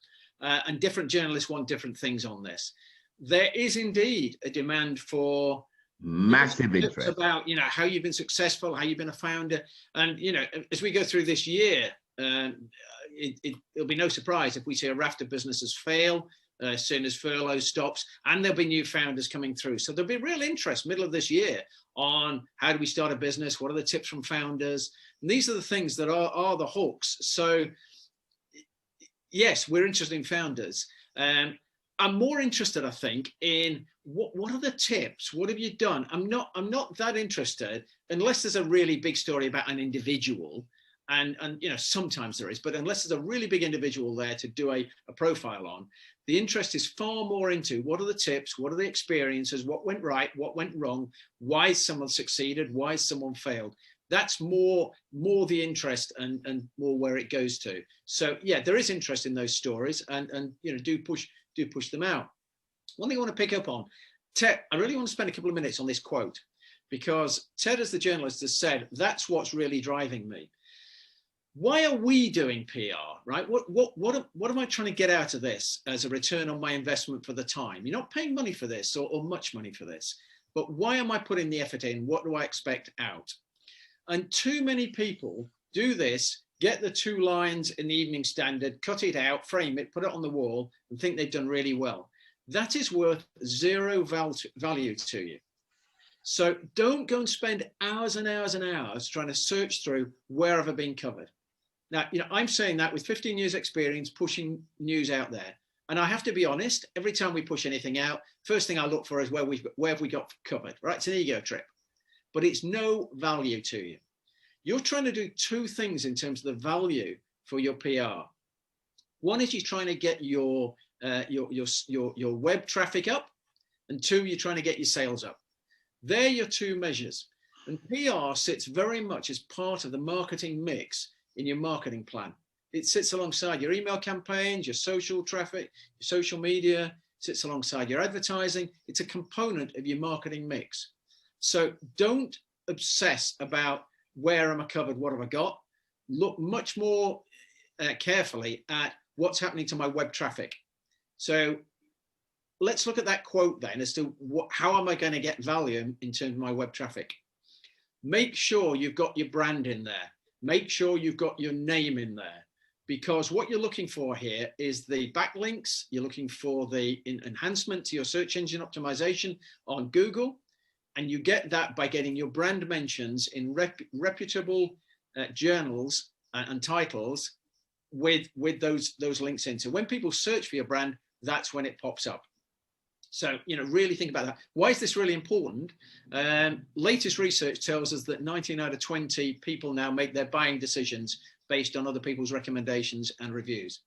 and different journalists want different things on this. There is indeed a demand for massive interest about, you know, how you've been successful, how you've been a founder, and you know, as we go through this year, it'll be no surprise if we see a raft of businesses fail as soon as furlough stops, and there'll be new founders coming through. So there'll be real interest middle of this year on how do we start a business, what are the tips from founders, and these are the things that are the hooks. So yes, we're interested in founders. I'm more interested, I think, in what are the tips? What have you done? I'm not that interested unless there's a really big story about an individual, and you know, sometimes there is, but unless there's a really big individual there to do a profile on, the interest is far more into what are the tips, what are the experiences, what went right, what went wrong, why someone succeeded, why someone failed. That's more the interest and more where it goes to. So yeah, there is interest in those stories, and you know, do push them out. One thing I want to pick up on, Ted, I really want to spend a couple of minutes on this quote, because Ted, as the journalist, has said, that's what's really driving me. Why are we doing PR, right? What am I trying to get out of this as a return on my investment for the time? You're not paying money for this or much money for this, but why am I putting the effort in? What do I expect out? And too many people do this, get the 2 lines in the Evening Standard, cut it out, frame it, put it on the wall, and think they've done really well. That is worth zero value to you. So don't go and spend hours and hours and hours trying to search through where have I been covered. Now, you know, I'm saying that with 15 years experience pushing news out there. And I have to be honest, every time we push anything out, first thing I look for is where have we got covered, right? It's an ego trip, but it's no value to you. You're trying to do 2 things in terms of the value for your PR. One is you're trying to get your web traffic up, and 2, you're trying to get your sales up. They're your 2 measures. And PR sits very much as part of the marketing mix in your marketing plan. It sits alongside your email campaigns, your social traffic, your social media, sits alongside your advertising. It's a component of your marketing mix. So don't obsess about where am I covered, what have I got? Look much more carefully at what's happening to my web traffic. So let's look at that quote then as to how am I going to get value in terms of my web traffic? Make sure you've got your brand in there. Make sure you've got your name in there, because what you're looking for here is the backlinks. You're looking for the enhancement to your search engine optimization on Google. And you get that by getting your brand mentions in reputable journals and titles with those links in. So when people search for your brand, that's when it pops up. So, you know, really think about that. Why is this really important? Latest research tells us that 19 out of 20 people now make their buying decisions based on other people's recommendations and reviews.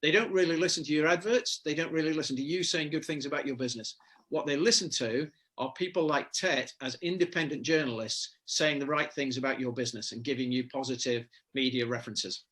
They don't really listen to your adverts. They don't really listen to you saying good things about your business. What they listen to are people like Ted as independent journalists saying the right things about your business and giving you positive media references.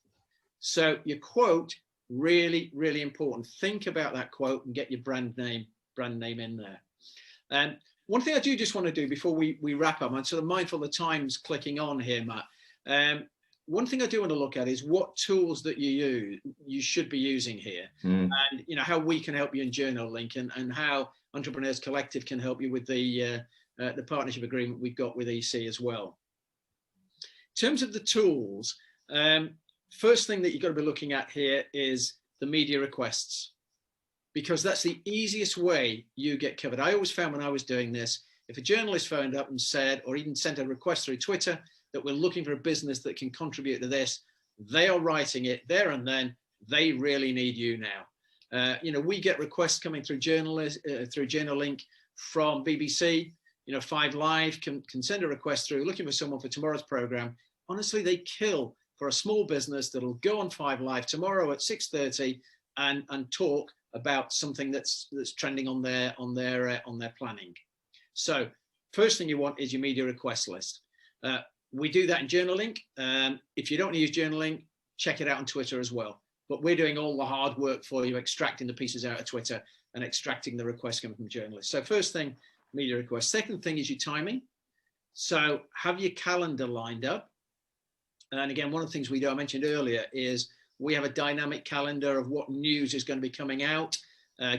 So your quote, really, really important. Think about that quote and get your brand name in there. One thing I do just want to do before we wrap up, I'm sort of mindful the time's clicking on here, Matt. One thing I do want to look at is what tools that you should be using here, and you know how we can help you in Journal Link, and how Entrepreneurs Collective can help you with the partnership agreement we've got with EC as well. In terms of the tools, first thing that you've got to be looking at here is the media requests, because that's the easiest way you get covered. I always found when I was doing this, if a journalist phoned up and said, or even sent a request through Twitter, that we're looking for a business that can contribute to this, they are writing it there and then. They really need you now. You know, we get requests coming through Journal Link from BBC. You know, 5 Live can send a request through looking for someone for tomorrow's program. Honestly, they kill for a small business that'll go on 5 Live tomorrow at 6:30 and talk about something that's trending on their planning. So first thing you want is your media request list. We do that in Journalink. If you don't want to use Journalink, check it out on Twitter as well. But we're doing all the hard work for you, extracting the pieces out of Twitter and extracting the requests coming from journalists. So first thing, media requests. Second thing is your timing. So have your calendar lined up. And again, one of the things we do, I mentioned earlier, is we have a dynamic calendar of what news is going to be coming out,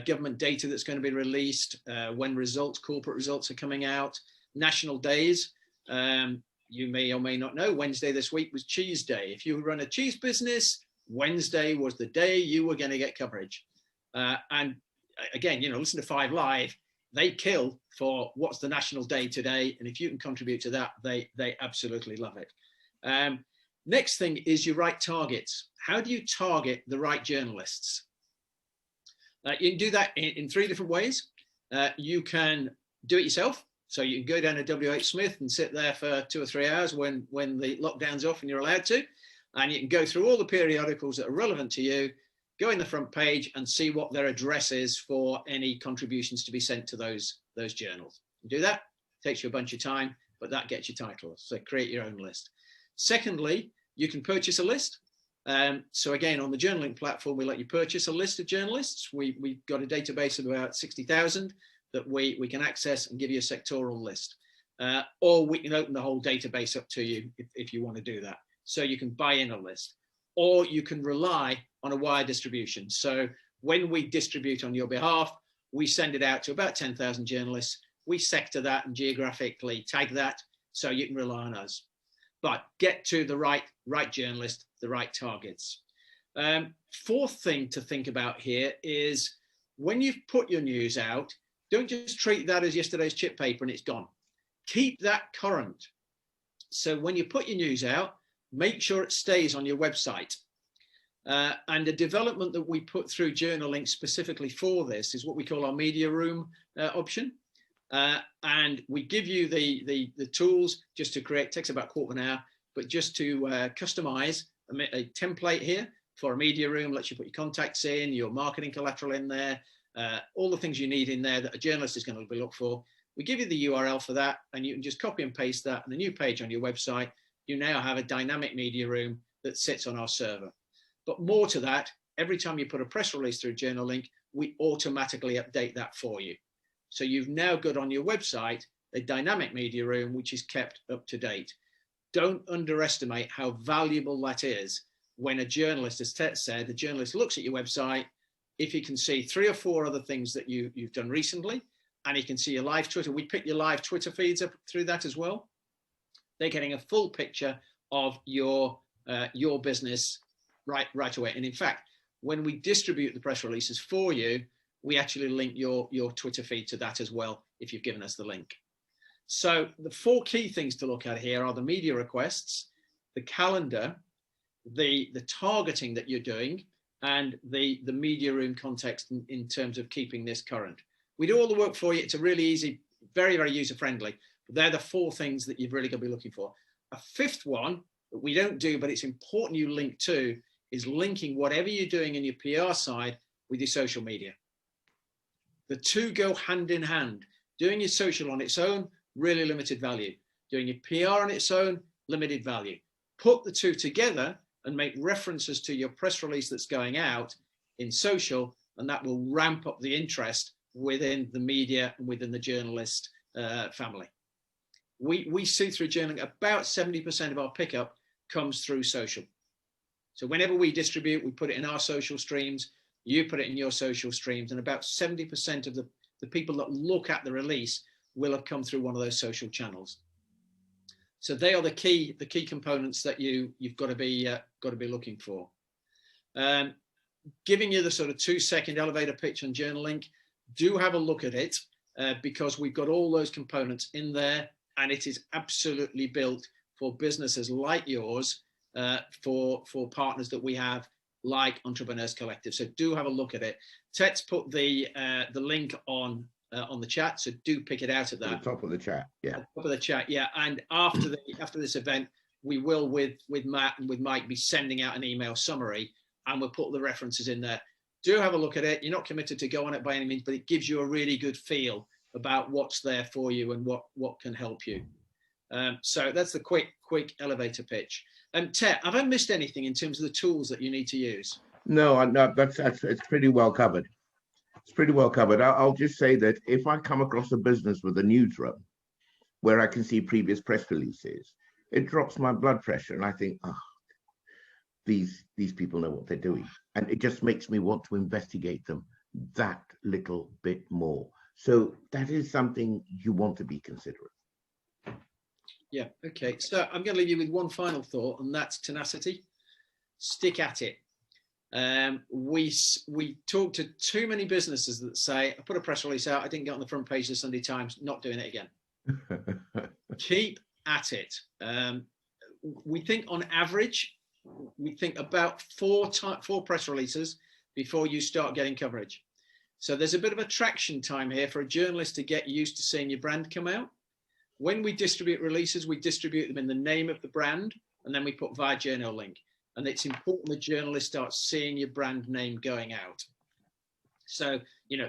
government data that's going to be released, when results, corporate results are coming out, national days. You may or may not know, Wednesday this week was Cheese Day. If you run a cheese business, Wednesday was the day you were going to get coverage. And again, you know, listen to 5 Live, they kill for what's the national day today. And if you can contribute to that, they absolutely love it. Next thing is your right targets. How do you target the right journalists? You can do that in 3 different ways. You can do it yourself. So you can go down to WH Smith and sit there for 2 or 3 hours when the lockdown's off and you're allowed to. And you can go through all the periodicals that are relevant to you, go in the front page and see what their address is for any contributions to be sent to those journals. You do that, takes you a bunch of time, but that gets you titles. So create your own list. Secondly, you can purchase a list. So again, on the Journalink platform, we let you purchase a list of journalists. We've got a database of about 60,000 that we can access and give you a sectoral list. Or we can open the whole database up to you if you want to do that. So you can buy in a list, or you can rely on a wire distribution. So when we distribute on your behalf, we send it out to about 10,000 journalists. We sector that and geographically tag that, so you can rely on us. But get to the right journalist, the right targets. Fourth thing to think about here is when you've put your news out, don't just treat that as yesterday's chip paper and it's gone. Keep that current. So when you put your news out, make sure it stays on your website. And the development that we put through Journalink specifically for this is what we call our media room option. And we give you the tools just to create, takes about a quarter of an hour, but just to customize a template here for a media room, lets you put your contacts in, your marketing collateral in there, all the things you need in there that a journalist is going to be looked for. We give you the URL for that, and you can just copy and paste that on a new page on your website. You now have a dynamic media room that sits on our server. But more to that, every time you put a press release through Journalink, we automatically update that for you. So you've now got on your website a dynamic media room which is kept up to date. Don't underestimate how valuable that is when a journalist, as Ted said, the journalist looks at your website. If he can see 3 or 4 other things that you've done recently, and he can see your live Twitter, we pick your live Twitter feeds up through that as well. They're getting a full picture of your business right away. And in fact, when we distribute the press releases for you, we actually link your Twitter feed to that as well, if you've given us the link. So the 4 key things to look at here are the media requests, the calendar, the targeting that you're doing, and the media room context in terms of keeping this current. We do all the work for you. It's a really easy, very, very user-friendly. But they're the 4 things that you've really got to be looking for. A 5th one that we don't do, but it's important you link to, is linking whatever you're doing in your PR side with your social media. The 2 go hand in hand. Doing your social on its own, really limited value. Doing your PR on its own, limited value. Put the 2 together and make references to your press release that's going out in social, and that will ramp up the interest within the media and within the journalist family. We see through journaling about 70% of our pickup comes through social. So whenever we distribute, we put it in our social streams, you put it in your social streams, and about 70% of the people that look at the release will have come through one of those social channels. So they are the key components that you've got to be looking for. Giving you the sort of 2-second elevator pitch on Journalink, do have a look at it because we've got all those components in there, and it is absolutely built for businesses like yours, for partners that we have like Entrepreneurs Collective. So do have a look at it. Tet's put the link on the chat, so do pick it out at that. At the top of the chat, yeah. Top of the chat, yeah. And after this event, we will with Matt and with Mike be sending out an email summary, and we'll put the references in there. Do have a look at it. You're not committed to go on it by any means, but it gives you a really good feel about what's there for you and what can help you. So that's the quick elevator pitch. Ted, have I missed anything in terms of the tools that you need to use? No, that's it's pretty well covered. It's pretty well covered. I'll just say that if I come across a business with a newsroom where I can see previous press releases, it drops my blood pressure, and I think, oh, these people know what they're doing, and it just makes me want to investigate them that little bit more. So that is something you want to be considerate. Yeah. Okay. So I'm going to leave you with one final thought, and that's tenacity. Stick at it. We talk to too many businesses that say, I put a press release out, I didn't get on the front page of the Sunday Times, not doing it again. Keep at it. We think on average, we think about four press releases before you start getting coverage. So there's a bit of a traction time here for a journalist to get used to seeing your brand come out. When we distribute releases, we distribute them in the name of the brand, and then we put via journal link. And it's important the journalist starts seeing your brand name going out. So,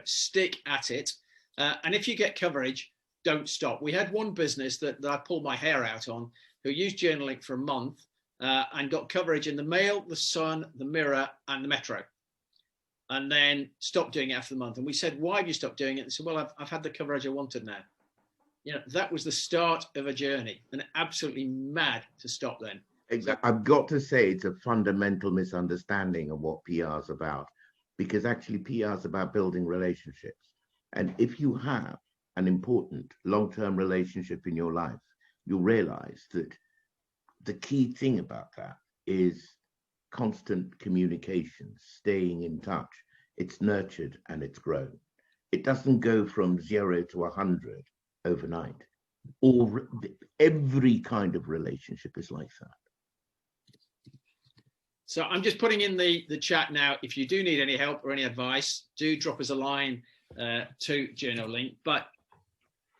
stick at it. And if you get coverage, don't stop. We had one business that I pulled my hair out on, who used journal link for a month and got coverage in the Mail, the Sun, the Mirror, and the Metro. And then stopped doing it after the month. And we said, why have you stopped doing it? And they said, well, I've had the coverage I wanted now. That was the start of a journey, and absolutely mad to stop then. Exactly. I've got to say it's a fundamental misunderstanding of what PR is about, because actually PR is about building relationships. And if you have an important long-term relationship in your life, you'll realize that the key thing about that is constant communication, staying in touch. It's nurtured and it's grown. It doesn't go from 0 to 100 overnight. Every kind of relationship is like that. So I'm just putting in the chat now. If you do need any help or any advice, do drop us a line to Journal Link. But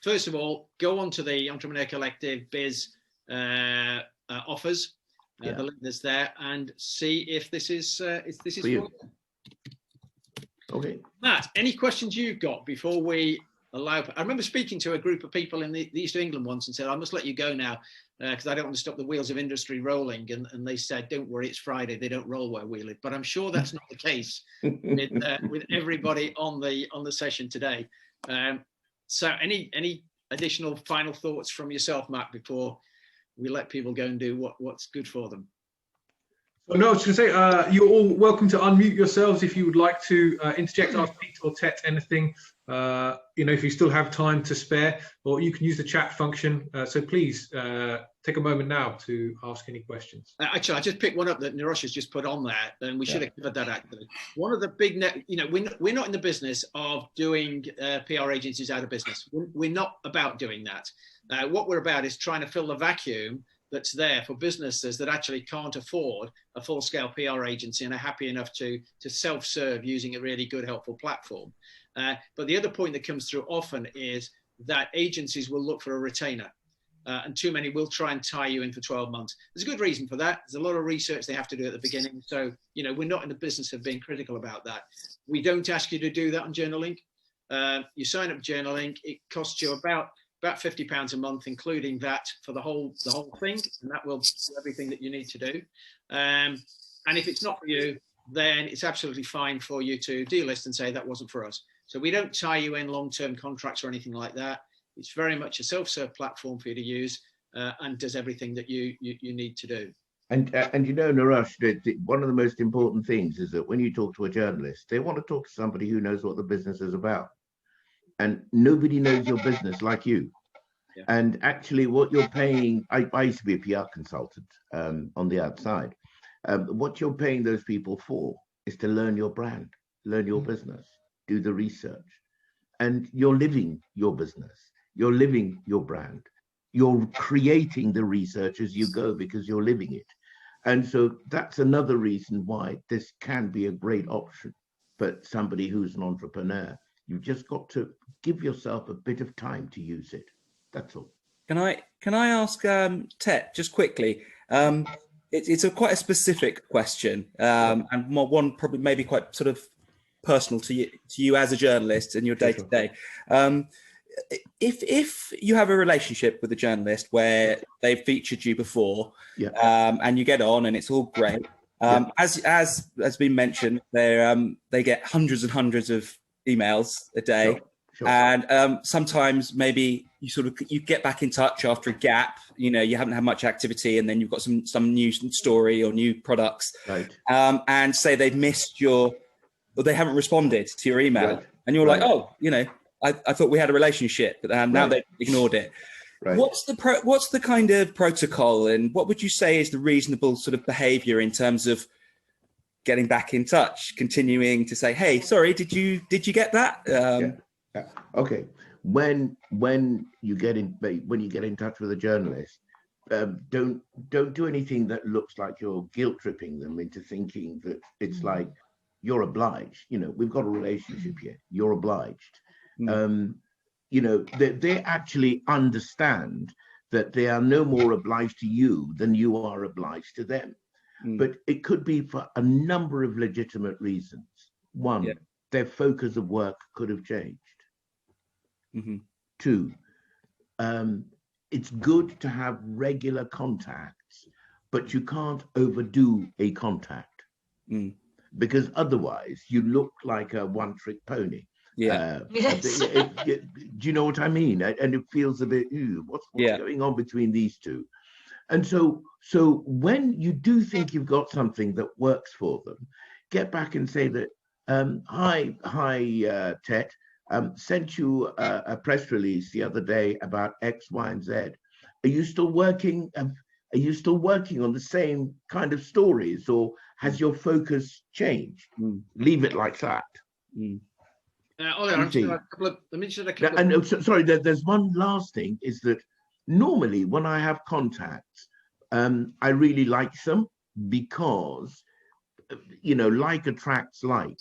first of all, go on to the Entrepreneur Collective Biz offers, the link that's there, and see if this is for you. Okay. Matt, any questions you've got before we allow? I remember speaking to a group of people in the East of England once and said, I must let you go now because I don't want to stop the wheels of industry rolling. And they said, don't worry, it's Friday. They don't roll where we live. But I'm sure that's not the case with everybody on the session today. So any additional final thoughts from yourself, Matt, before we let people go and do what's good for them? Well, no, I was going to say, you're all welcome to unmute yourselves if you would like to interject, ask Peter or Tet anything, if you still have time to spare, or you can use the chat function. So please take a moment now to ask any questions. Actually, I just picked one up that Nirosh has just put on there, and we should have covered that actually. One of the big, we're not in the business of doing PR agencies out of business. We're not about doing that. What we're about is trying to fill the vacuum that's there for businesses that actually can't afford a full-scale PR agency and are happy enough to self-serve using a really good, helpful platform. But the other point that comes through often is that agencies will look for a retainer, and too many will try and tie you in for 12 months. There's a good reason for that. There's a lot of research they have to do at the beginning. So, we're not in the business of being critical about that. We don't ask you to do that on Journal Link. You sign up Journal Link, it costs you about £50 a month, including that for the whole thing, and that will do everything that you need to do. And if it's not for you, then it's absolutely fine for you to delist and say that wasn't for us. So we don't tie you in long-term contracts or anything like that. It's very much a self-serve platform for you to use and does everything that you need to do. And Nirosh, one of the most important things is that when you talk to a journalist, they want to talk to somebody who knows what the business is about. And nobody knows your business like you. Yeah. And actually what you're paying, I used to be a PR consultant on the outside. What you're paying those people for is to learn your brand, learn your business, do the research. And you're living your business. You're living your brand. You're creating the research as you go because you're living it. And so that's another reason why this can be a great option for somebody who's an entrepreneur. You've just got to give yourself a bit of time to use it. That's all. Can I ask Tet just quickly? It's quite a specific question, and one probably maybe quite sort of personal to you as a journalist in your day to day. if you have a relationship with a journalist where they've featured you before, Yeah. And you get on and it's all great, as has been mentioned, they get hundreds and hundreds of emails a day. Sure. And sometimes maybe you get back in touch after a gap. You know, you haven't had much activity, and then you've got some new story or new products, Right. and say they've missed or they haven't responded to your email, Right. and you're Right. like, oh, you know, I thought we had a relationship, but now Right. they've ignored it. Right. What's the kind of protocol, and what would you say is the reasonable sort of behaviour in terms of getting back in touch, continuing to say, hey, sorry, did you get that? Yeah. Okay. When you get in touch with a journalist, don't do anything that looks like you're guilt tripping them into thinking that it's like you're obliged. You know, we've got a relationship here. You're obliged. You know, they actually understand that they are no more obliged to you than you are obliged to them. But it could be for a number of legitimate reasons. One, their focus of work could have changed. Two, it's good to have regular contacts, but you can't overdo a contact because otherwise you look like a one-trick pony. Yeah. Do you know what I mean? And it feels a bit, what's going on between these two? And so when you do think you've got something that works for them, get back and say that, hi, Tet, sent you a press release the other day about X, Y, and Z. Are you still working? Are you still working on the same kind of stories, or has your focus changed? Leave it like that. Let me just a couple And sorry, there's one last thing, is that normally when I have contacts, I really like them because, you know, like attracts like.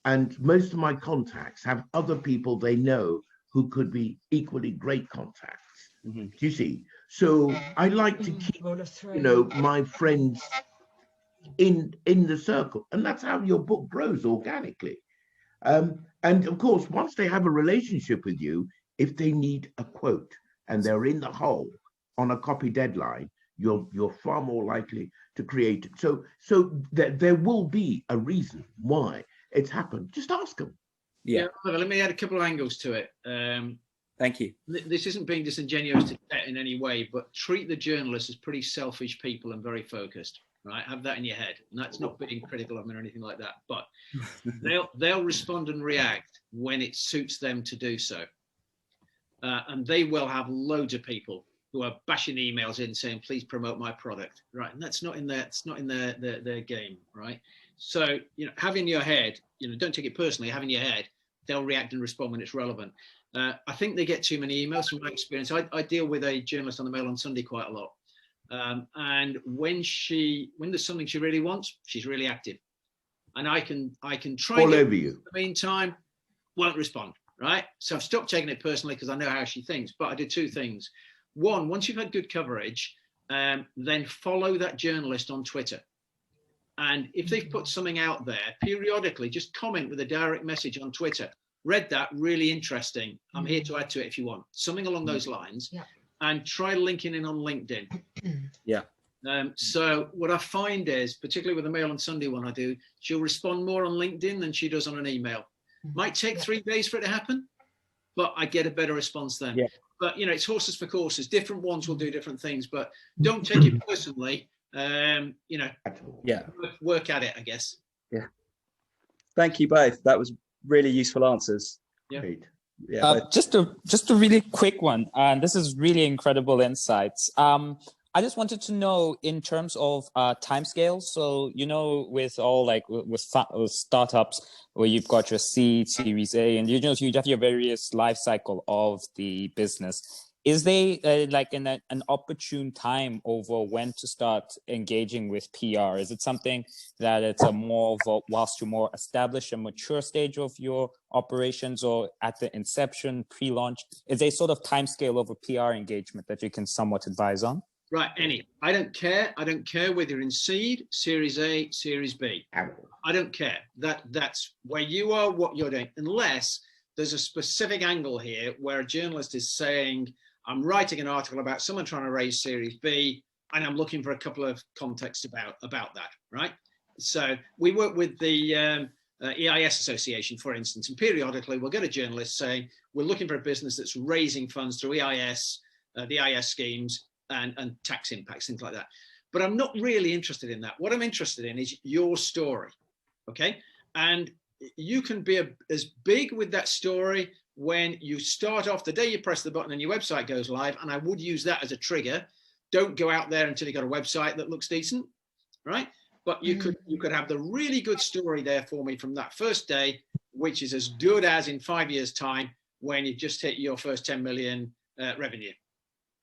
And most of my contacts have other people they know who could be equally great contacts. Do you see? So I like to keep, you know, my friends in the circle, and that's how your book grows organically. And of course, once they have a relationship with you, if they need a quote and they're in the hole on a copy deadline, you're far more likely to create it. So there will be a reason why it's happened. Just ask them. Yeah. Let me add a couple of angles to it. Thank you. This isn't being disingenuous to Tet in any way, but treat the journalists as pretty selfish people and very focused. Right, have that in your head, and that's not being critical of them or anything like that. But they'll respond and react when it suits them to do so, and they will have loads of people who are bashing emails in saying, "Please promote my product." Right, and that's not in their game. Right, so you know, have in your head, you know, don't take it personally. Have in your head, they'll react and respond when it's relevant. I think they get too many emails from my experience. I deal with a journalist on the Mail on Sunday quite a lot. And when there's something she really wants, she's really active, and I can try all over you. In the meantime, won't respond. Right, so I've stopped taking it personally because I know how she thinks. But I did two things. One, once you've had good coverage, then follow that journalist on Twitter, and if they've put something out there, periodically just comment with a direct message on Twitter. Read that, really interesting. I'm here to add to it if you want, something along those lines. Yeah. And try linking in on LinkedIn. Yeah. So what I find is, particularly with the Mail on Sunday one I do, she'll respond more on LinkedIn than she does on an email. Might take 3 days for it to happen, but I get a better response then. Yeah. But, you know, it's horses for courses. Different ones will do different things, but don't take it personally. You know, work at it, I guess. Yeah. Thank you both. That was really useful answers. Yeah. Great. Yeah, just a really quick one, and this is really incredible insights. I just wanted to know in terms of timescales. So, you know, with all like with startups where you've got your seed, Series A, and you know, you have your various life cycle of the business. Is there like an opportune time over when to start engaging with PR? Is it something that it's a more of a, whilst you're more established and mature stage of your operations, or at the inception, pre-launch? Is there a sort of timescale of a PR engagement that you can somewhat advise on? Right, any. I don't care. I don't care whether you're in seed, Series A, Series B. I don't care. That's where you are, what you're doing, unless there's a specific angle here where a journalist is saying, I'm writing an article about someone trying to raise Series B, and I'm looking for a couple of contexts about that, right? So we work with the EIS Association, for instance, and periodically we'll get a journalist saying, we're looking for a business that's raising funds through EIS, the EIS schemes, and tax impacts, things like that. But I'm not really interested in that. What I'm interested in is your story, okay? And you can be as big with that story when you start off, the day you press the button and your website goes live, and I would use that as a trigger. Don't go out there until you got a website that looks decent, right? But you could have the really good story there for me from that first day, which is as good as in 5 years' time when you just hit your first 10 million revenue.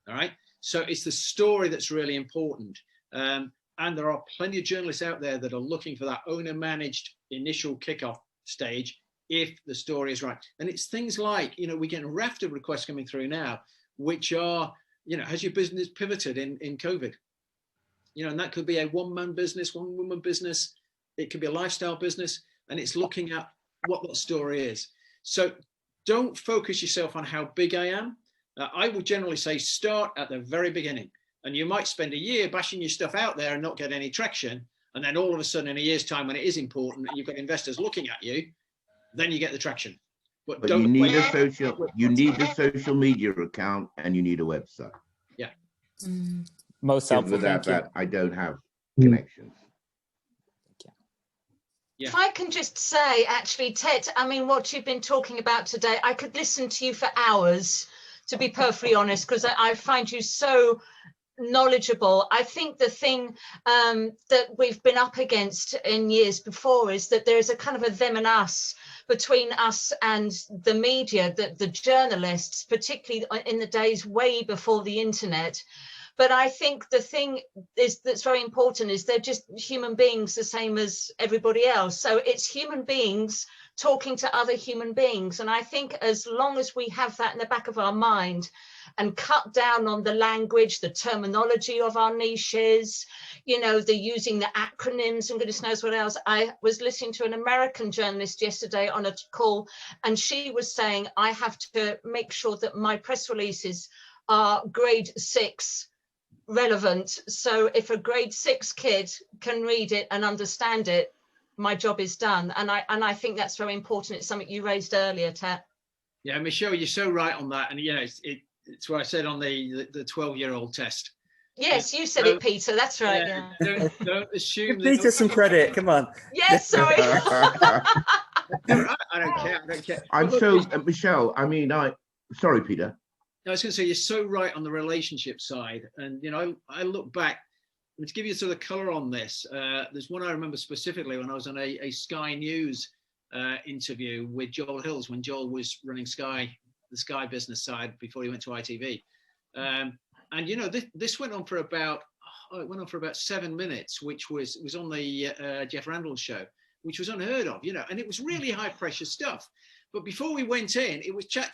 All right. So it's the story that's really important. And there are plenty of journalists out there that are looking for that owner-managed initial kickoff stage if the story is right. And it's things like, you know, we get a raft of requests coming through now, which are, you know, has your business pivoted in COVID? You know, and that could be a one-man business, one-woman business. It could be a lifestyle business, and it's looking at what that story is. So don't focus yourself on how big I am. I would generally say start at the very beginning, and you might spend a year bashing your stuff out there and not get any traction. And then all of a sudden in a year's time, when it is important and you've got investors looking at you, then you get the traction. But don't you need a social media account, and you need a website. Yeah. Most helpful. Without that, I don't have connections. Yeah. If I can just say, actually, Ted, I mean, what you've been talking about today, I could listen to you for hours, to be perfectly honest, because I find you so knowledgeable. I think the thing that we've been up against in years before is that there's a kind of a them and us between us and the media, the journalists, particularly in the days way before the internet. But I think the thing is that's very important is they're just human beings the same as everybody else. So it's human beings talking to other human beings. And I think as long as we have that in the back of our mind and cut down on the language, the terminology of our niches, you know, the using the acronyms and goodness knows what else. I was listening to an American journalist yesterday on a call, and she was saying, I have to make sure that my press releases are grade 6 relevant. So if a grade 6 kid can read it and understand it, my job is done. And I think that's very important. It's something you raised earlier, Tat. Yeah, Michelle, you're so right on that. And you know, it's what I said on the 12-year-old test. Yes, you said it, Peter. That's right. Yeah. Don't assume. Give Peter some credit. Come on. Yes, sorry. I don't care. I'm so Michelle. I mean, sorry, Peter. I was going to say you're so right on the relationship side, and you know, I look back. To give you sort of color on this, there's one I remember specifically when I was on a Sky News interview with Joel Hills when Joel was running the Sky business side before he went to ITV, and you know this went on for about 7 minutes, which was on the Jeff Randall show, which was unheard of, you know, and it was really high pressure stuff. But before we went in, it was chat,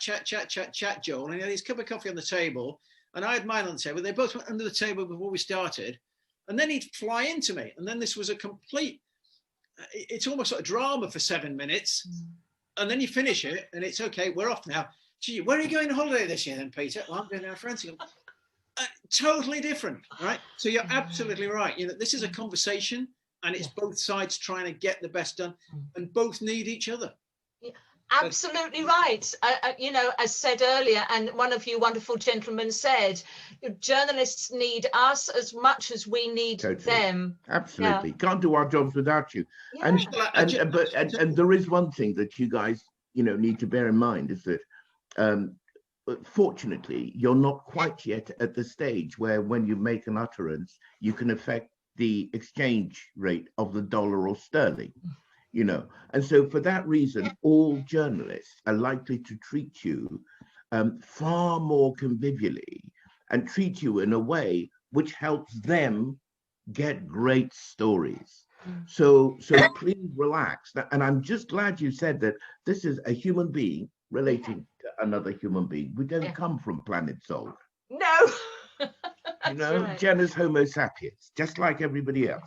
Joel, and he had his cup of coffee on the table, and I had mine on the table. They both went under the table before we started. And then he'd fly into me. And then this was a complete, it's almost like a drama for 7 minutes. And then you finish it and it's okay, we're off now. Gee, where are you going on holiday this year then, Peter? Well, I'm going to France. Totally different, right? So you're absolutely right. You know, this is a conversation and it's both sides trying to get the best done and both need each other. Absolutely right. You know, as said earlier, and one of you wonderful gentlemen said, journalists need us as much as we need them. Absolutely. Can't do our jobs without you. Yeah. And there is one thing that you guys, you know, need to bear in mind is that fortunately, you're not quite yet at the stage where when you make an utterance, you can affect the exchange rate of the dollar or sterling. You know, and so for that reason, all journalists are likely to treat you far more convivially and treat you in a way which helps them get great stories. So please relax. And I'm just glad you said that this is a human being relating to another human being. We don't come from planet Sol. No. You know, right. Genus Homo sapiens, just like everybody else.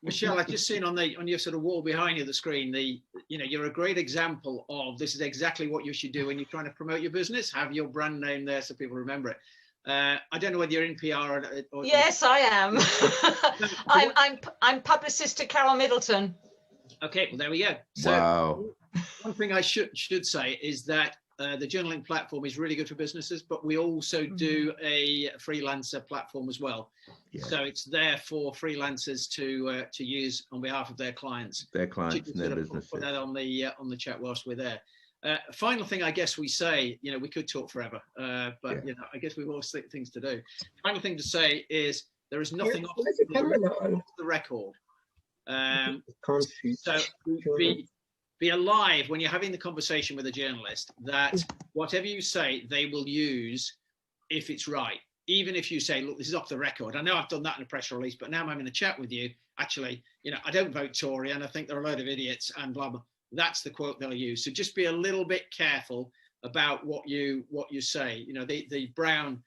Michelle, I've just seen on your sort of wall behind you, the screen, you're a great example of this is exactly what you should do when you're trying to promote your business. Have your brand name there so people remember it. I don't know whether you're in PR or yes, I am. I'm publicist to Carol Middleton. Okay, well, there we go. So Wow. one thing I should say is that the journaling platform is really good for businesses, but we also do a freelancer platform as well. Yeah. So it's there for freelancers to use on behalf of their clients. Their clients and their businesses. Put that on the chat whilst we're there. Final thing, I guess we say, we could talk forever, but I guess we've all things to do. Final thing to say is there is nothing off the record. So be alive when you're having the conversation with a journalist that whatever you say, they will use if it's right. Even if you say, look, this is off the record. I know I've done that in a press release, but now I'm having a chat with you. Actually, I don't vote Tory and I think they're a load of idiots and blah, blah. That's the quote they'll use. So just be a little bit careful about what you say. The Brown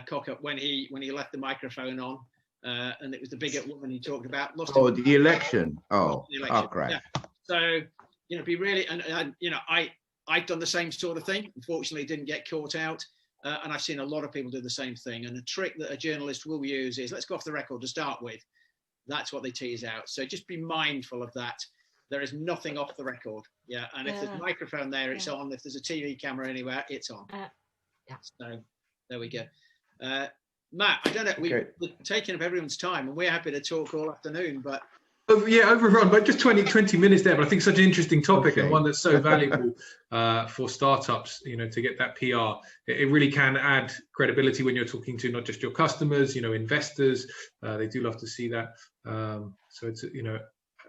cock up when he left the microphone on, and it was the bigot woman he talked about. The election. Crap. Yeah. So be really, and I've done the same sort of thing. Unfortunately, didn't get caught out, and I've seen a lot of people do the same thing. And a trick that a journalist will use is let's go off the record to start with. That's what they tease out. So just be mindful of that. There is nothing off the record. Yeah. And if there's a microphone there, it's on. If there's a TV camera anywhere, it's on. So there we go. Matt, I don't know. We're taking up everyone's time and we're happy to talk all afternoon, but. Overrun, but just 20 minutes there. But I think such an interesting topic and one that's so valuable for startups, to get that PR. It really can add credibility when you're talking to not just your customers, investors. They do love to see that. So it's,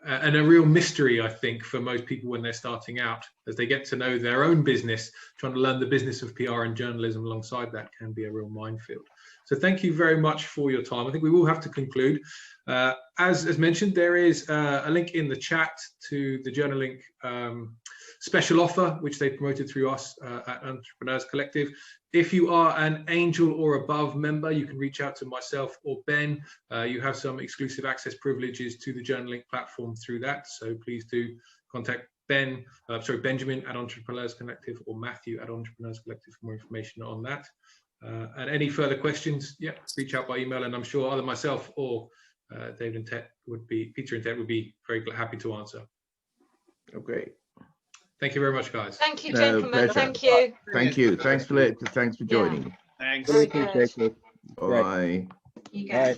and a real mystery, I think, for most people when they're starting out, as they get to know their own business, trying to learn the business of PR and journalism alongside that can be a real minefield. So thank you very much for your time. I think we will have to conclude. As mentioned, there is a link in the chat to the Journalink special offer, which they promoted through us at Entrepreneurs Collective. If you are an Angel or above member, you can reach out to myself or Ben. You have some exclusive access privileges to the Journalink platform through that. So please do contact Benjamin at Entrepreneurs Collective or Matthew at Entrepreneurs Collective for more information on that. And any further questions, reach out by email, and I'm sure either myself or David and Tet Peter and Tet would be very happy to answer. Oh, great. Thank you very much, guys. Thank you, gentlemen. Thank you. Thank you. Thanks for joining. Thanks. Bye. Bye.